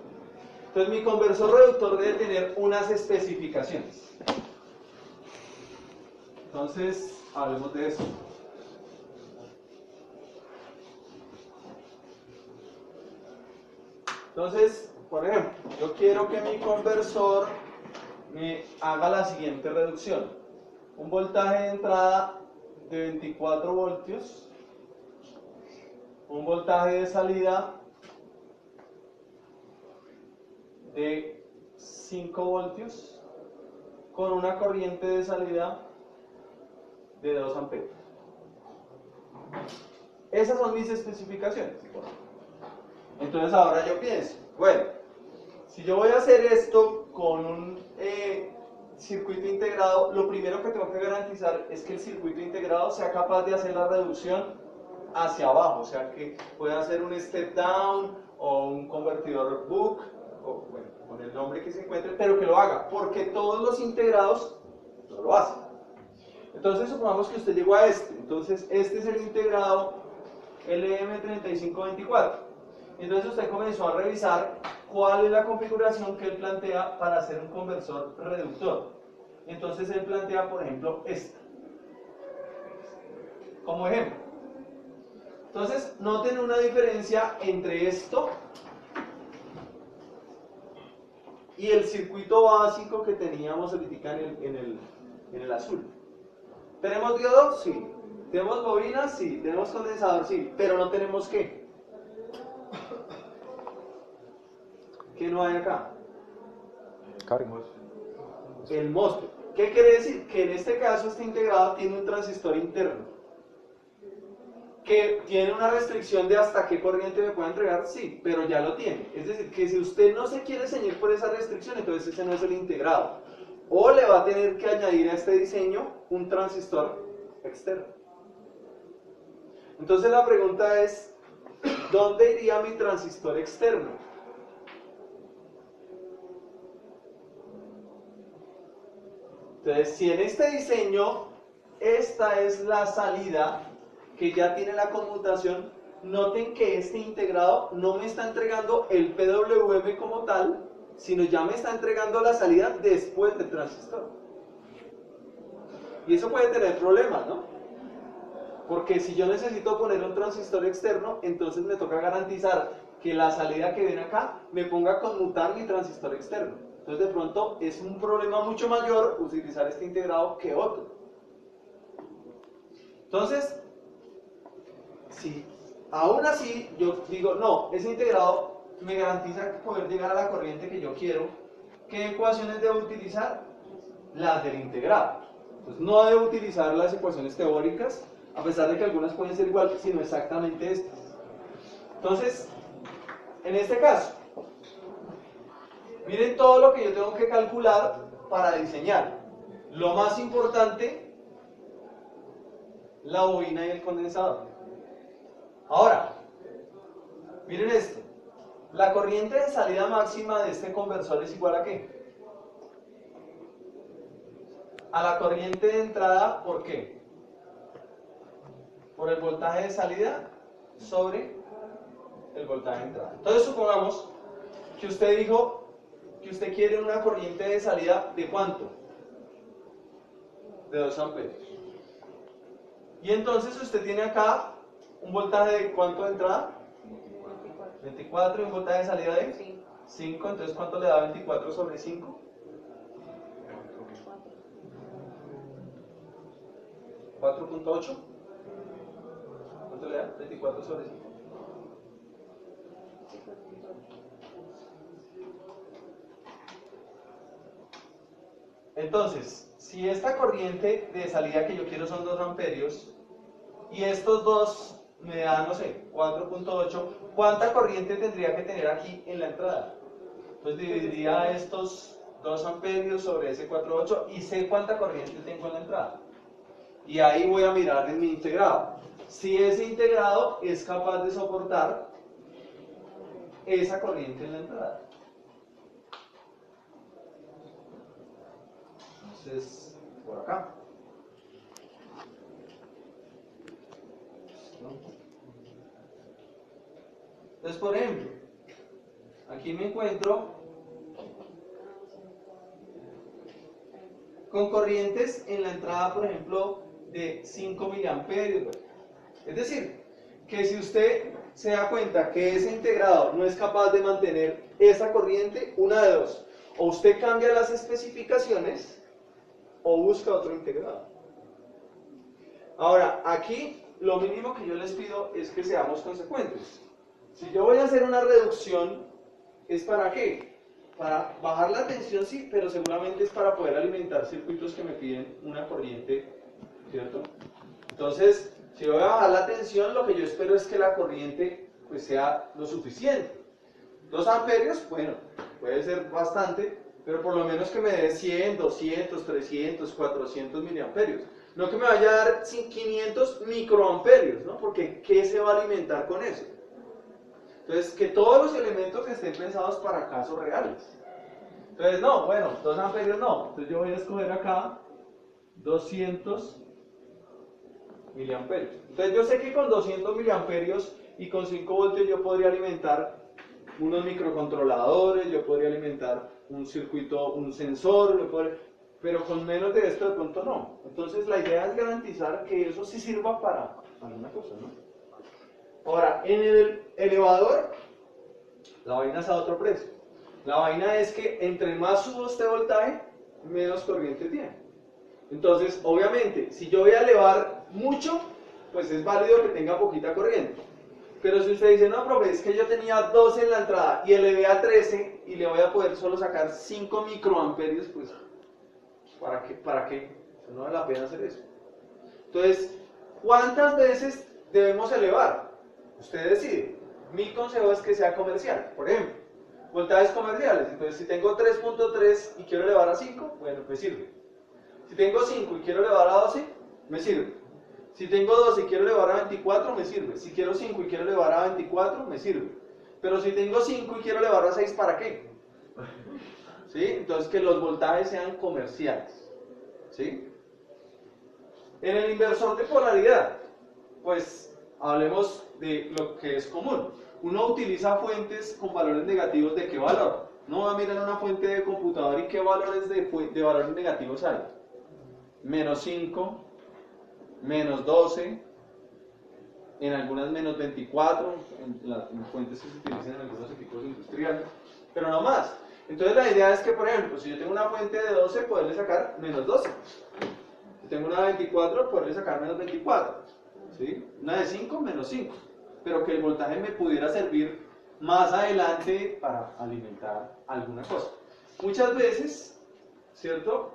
Entonces mi conversor reductor debe tener unas especificaciones. Entonces, hablemos de eso. Entonces, por ejemplo, yo quiero que mi conversor me haga la siguiente reducción. Un voltaje de entrada de 24 voltios, un voltaje de salida de 5 voltios con una corriente de salida de 2 amperios. Esas son mis especificaciones. Entonces ahora yo pienso, bueno, si yo voy a hacer esto con un circuito integrado, lo primero que tengo que garantizar es que el circuito integrado sea capaz de hacer la reducción hacia abajo, o sea que pueda hacer un step down o un convertidor buck, o bueno, con el nombre que se encuentre, pero que lo haga, porque todos los integrados no lo hacen. Entonces supongamos que usted llegó a este, entonces este es el integrado LM3524. Entonces usted comenzó a revisar cuál es la configuración que él plantea para hacer un conversor reductor. Entonces él plantea, por ejemplo, esta, como ejemplo. Entonces noten una diferencia entre esto y el circuito básico que teníamos ahorita en el azul. ¿Tenemos diodo? Sí. ¿Tenemos bobinas? Sí. ¿Tenemos condensador? Sí. Pero no tenemos ¿qué? ¿Qué no hay acá? Carga. El MOSFET. ¿Qué quiere decir? Que en este caso este integrado tiene un transistor interno. ¿Que tiene una restricción de hasta qué corriente me puede entregar? Sí, pero ya lo tiene. Es decir, que si usted no se quiere ceñir por esa restricción, entonces ese no es el integrado. O le va a tener que añadir a este diseño un transistor externo. Entonces la pregunta es, ¿dónde iría mi transistor externo? Entonces, si en este diseño esta es la salida que ya tiene la conmutación, noten que este integrado no me está entregando el PWM como tal, sino ya me está entregando la salida después del transistor. Y eso puede tener problemas, ¿no? Porque si yo necesito poner un transistor externo, entonces me toca garantizar que la salida que viene acá me ponga a conmutar mi transistor externo. Entonces de pronto es un problema mucho mayor utilizar este integrado que otro. Entonces, si aún así yo digo, no, ese integrado me garantiza poder llegar a la corriente que yo quiero, ¿qué ecuaciones debo utilizar? Las del integrado. Entonces no debo utilizar las ecuaciones teóricas, a pesar de que algunas pueden ser igual, sino exactamente estas. Entonces, en este caso, miren todo lo que yo tengo que calcular para diseñar. Lo más importante, la bobina y el condensador. Ahora, miren esto. La corriente de salida máxima de este conversor es igual a ¿qué? A la corriente de entrada, ¿por qué? Por el voltaje de salida sobre el voltaje de entrada. Entonces supongamos que usted dijo que usted quiere una corriente de salida ¿de cuánto? De 2 amperios. Y entonces usted tiene acá un voltaje de ¿cuánto de entrada? 24 y un voltaje de salida de 5. Entonces ¿cuánto le da 24 sobre 5? 4.8. ¿Cuánto le da? 24 sobre 5. Entonces, si esta corriente de salida que yo quiero son 2 amperios y estos dos me dan, no sé, 4.8, ¿cuánta corriente tendría que tener aquí en la entrada? Pues dividiría estos 2 amperios sobre ese 4.8 y sé cuánta corriente tengo en la entrada. Y ahí voy a mirar en mi integrado. Si ese integrado es capaz de soportar esa corriente en la entrada. Entonces, por acá. Entonces, por ejemplo, aquí me encuentro con corrientes en la entrada, por ejemplo, de 5 miliamperios. Es decir, que si usted se da cuenta que ese integrador no es capaz de mantener esa corriente, una de dos: o usted cambia las especificaciones o busca otro integrador. Ahora, aquí lo mínimo que yo les pido es que seamos consecuentes. Si yo voy a hacer una reducción, ¿es para qué? Para bajar la tensión, sí, pero seguramente es para poder alimentar circuitos que me piden una corriente, ¿cierto? Entonces, si voy a bajar la tensión, lo que yo espero es que la corriente pues sea lo suficiente. 2 amperios, bueno, puede ser bastante, pero por lo menos que me dé 100, 200, 300, 400 miliamperios. No que me vaya a dar 500 microamperios, ¿no? Porque ¿qué se va a alimentar con eso? Entonces, que todos los elementos estén pensados para casos reales. Entonces, no, bueno, 2 amperios no. Entonces yo voy a escoger acá 200 miliamperios. Entonces yo sé que con 200 miliamperios y con 5 voltios yo podría alimentar unos microcontroladores, yo podría alimentar un circuito, un sensor, pero con menos de esto de pronto no. Entonces la idea es garantizar que eso sí sirva para alguna cosa, ¿no? Ahora, en el elevador, la vaina es a otro precio. La vaina es que entre más subo este voltaje, menos corriente tiene. Entonces, obviamente, si yo voy a elevar mucho, pues es válido que tenga poquita corriente. Pero si usted dice, no, profe, es que yo tenía 12 en la entrada y elevé a 13 y le voy a poder solo sacar 5 microamperios, pues, ¿para qué? ¿Para qué? No vale la pena hacer eso. Entonces, ¿cuántas veces debemos elevar? Usted decide. Mi consejo es que sea comercial. Por ejemplo, voltajes comerciales. Entonces, si tengo 3.3 y quiero elevar a 5, bueno, pues sirve. Si tengo 5 y quiero elevar a 12, me sirve. Si tengo 12 y quiero elevar a 24, me sirve. Si quiero 5 y quiero elevar a 24, me sirve. Pero si tengo 5 y quiero elevar a 6, ¿para qué? ¿Sí? Entonces, que los voltajes sean comerciales. ¿Sí? En el inversor de polaridad, pues hablemos de lo que es común. Uno utiliza fuentes con valores negativos. ¿De qué valor? No va a mirar una fuente de computador y qué valores de valores negativos hay. Menos 5, menos 12, en algunas menos 24, en fuentes que se utilizan en algunos equipos industriales, pero no más. Entonces la idea es que, por ejemplo, si yo tengo una fuente de 12, poderle sacar menos 12. Si tengo una de 24, poderle sacar menos 24. ¿Sí? Una de 5, menos 5. Pero que el voltaje me pudiera servir más adelante para alimentar alguna cosa. Muchas veces, ¿cierto?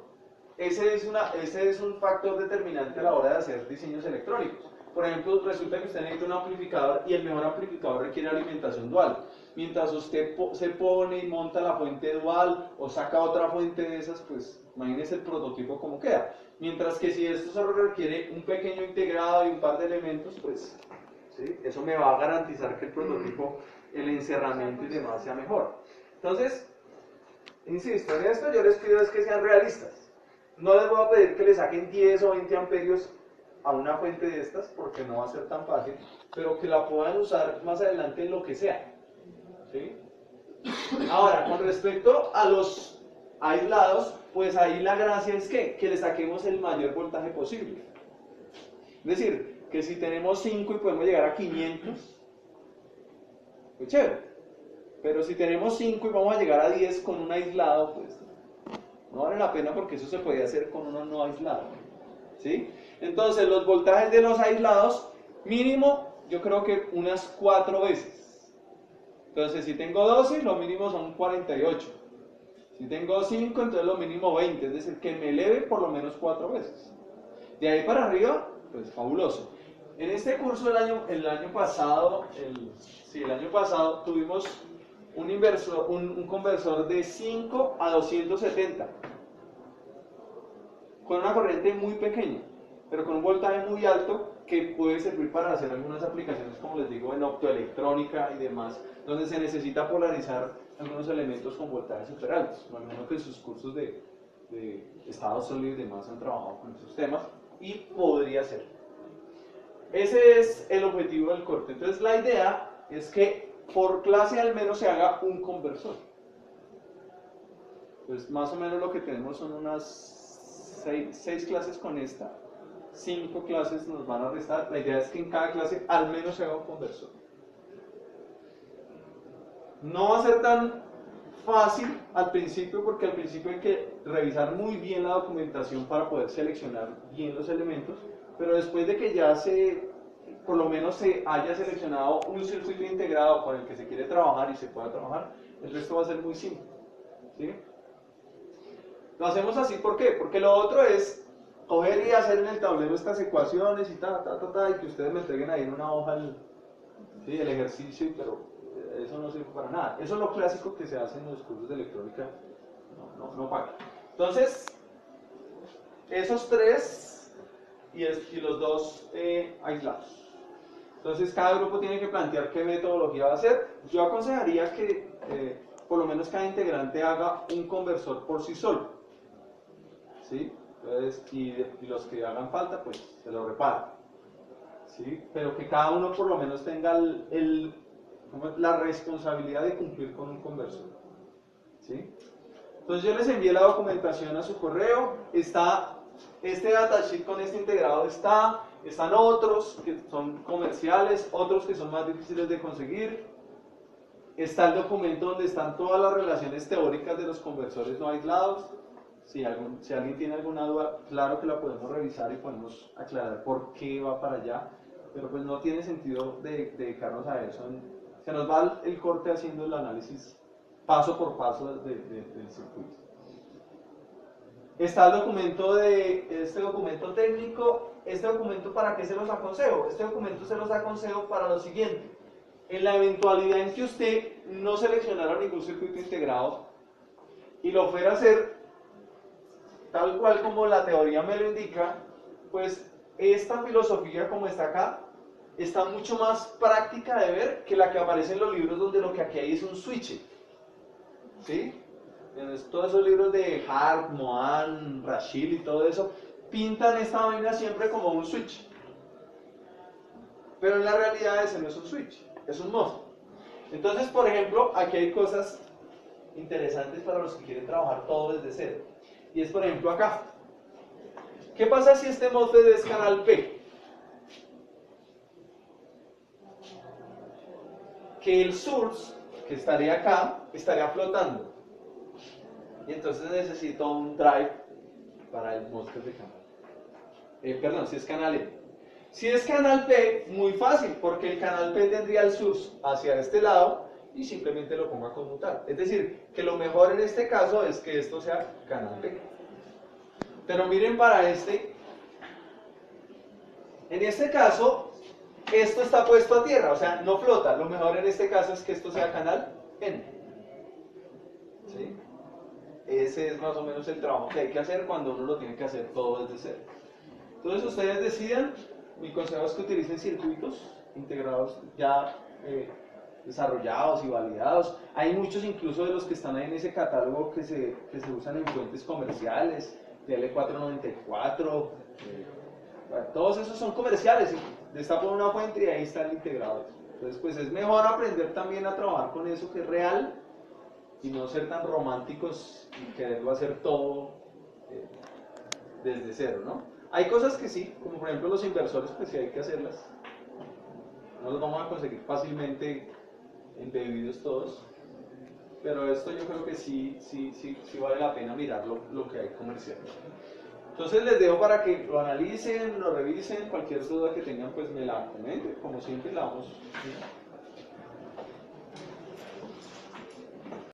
Ese es un factor determinante a la hora de hacer diseños electrónicos. Por ejemplo, resulta que usted necesita un amplificador y el mejor amplificador requiere alimentación dual. Mientras usted se pone y monta la fuente dual o saca otra fuente de esas, pues imagínese el prototipo como queda. Mientras que si esto solo requiere un pequeño integrado y un par de elementos, pues ¿sí? Eso me va a garantizar que el prototipo, el encerramiento y demás sea mejor. Entonces, insisto, en esto yo les pido es que sean realistas. No les voy a pedir que le saquen 10 o 20 amperios a una fuente de estas, porque no va a ser tan fácil, pero que la puedan usar más adelante en lo que sea. ¿Sí? Ahora, con respecto a los aislados, pues ahí la gracia es que le saquemos el mayor voltaje posible. Es decir, que si tenemos 5 y podemos llegar a 500, pues chévere. Pero si tenemos 5 y vamos a llegar a 10 con un aislado, pues no vale la pena porque eso se puede hacer con uno no aislado. ¿Sí? Entonces, los voltajes de los aislados, mínimo, yo creo que unas 4 veces. Entonces, si tengo 12, lo mínimo son 48. Si tengo 5, entonces lo mínimo 20. Es decir, que me eleve por lo menos 4 veces. De ahí para arriba, pues fabuloso. En este curso el año pasado tuvimos un conversor de 5 a 270. Con una corriente muy pequeña, pero con un voltaje muy alto que puede servir para hacer algunas aplicaciones, como les digo, en optoelectrónica y demás, donde se necesita polarizar algunos elementos con voltajes super altos. Me imagino que en sus cursos de estado sólido y demás han trabajado con esos temas y podría ser. Ese es el objetivo del corte. Entonces la idea es que por clase al menos se haga un conversor. Pues más o menos lo que tenemos son unas 6 clases con esta, 5 clases nos van a restar. La idea es que en cada clase al menos se haga un conversor. No va a ser tan fácil al principio, porque al principio hay que revisar muy bien la documentación para poder seleccionar bien los elementos, pero después de que ya por lo menos se haya seleccionado un circuito integrado con el que se quiere trabajar y se pueda trabajar, el resto va a ser muy simple, ¿sí? Lo hacemos así, ¿por qué? Porque lo otro es coger y hacer en el tablero estas ecuaciones y y que ustedes me entreguen ahí en una hoja el ejercicio, pero eso no sirve para nada. Eso es lo clásico que se hace en los cursos de electrónica, no paga. Entonces, esos 3 y los 2 aislados. Entonces, cada grupo tiene que plantear qué metodología va a hacer. Yo aconsejaría que por lo menos cada integrante haga un conversor por sí solo, ¿sí? Entonces, y los que hagan falta, pues se lo reparan, ¿sí? Pero que cada uno por lo menos tenga la responsabilidad de cumplir con un conversor, ¿sí? Entonces yo les envié la documentación a su correo. Está este datasheet con este integrado, están otros que son comerciales, otros que son más difíciles de conseguir. Está el documento donde están todas las relaciones teóricas de los conversores no aislados. Si alguien tiene alguna duda, claro que la podemos revisar y podemos aclarar por qué va para allá, pero pues no tiene sentido dedicarnos a eso. Se nos va el corte haciendo el análisis paso por paso del circuito. Está el documento este documento técnico. Este documento, ¿para qué se los aconsejo? Este documento se los aconsejo para lo siguiente: en la eventualidad en que usted no seleccionara ningún circuito integrado y lo fuera a hacer tal cual como la teoría me lo indica, pues esta filosofía como está acá está mucho más práctica de ver que la que aparece en los libros, donde lo que aquí hay es un switch, ¿sí? Entonces, todos esos libros de Hart, Mohan, Rashid y todo eso pintan esta vaina siempre como un switch, pero en la realidad ese no es un switch, es un MOSFET. Entonces, por ejemplo, aquí hay cosas interesantes para los que quieren trabajar todo desde cero, y es por ejemplo acá. ¿Qué pasa si este MOSFET es canal P? Que el source, que estaría acá, estaría flotando. Y entonces necesito un drive para el MOSFET de canal. Perdón, si es canal E. Si es canal P, muy fácil, porque el canal P tendría el source hacia este lado y simplemente lo pongo a conmutar. Es decir, que lo mejor en este caso es que esto sea canal P. Pero miren para en este caso, esto está puesto a tierra, o sea, no flota. Lo mejor en este caso es que esto sea canal N. ¿Sí? Ese es más o menos el trabajo que hay que hacer cuando uno lo tiene que hacer todo desde cero. Entonces ustedes decidan. Mi consejo es que utilicen circuitos integrados ya desarrollados y validados. Hay muchos incluso de los que están ahí en ese catálogo que se usan en fuentes comerciales, TL494, todos esos son comerciales. Destapan una fuente y ahí está el integrado. Entonces pues es mejor aprender también a trabajar con eso que es real y no ser tan románticos y quererlo hacer todo desde cero, ¿no? Hay cosas que sí, como por ejemplo los inversores, pues sí hay que hacerlas. No los vamos a conseguir fácilmente embebidos todos, pero esto yo creo que sí vale la pena mirar lo que hay comercial. Entonces les dejo para que lo analicen, lo revisen, cualquier duda que tengan pues me la comenten, como siempre la vamos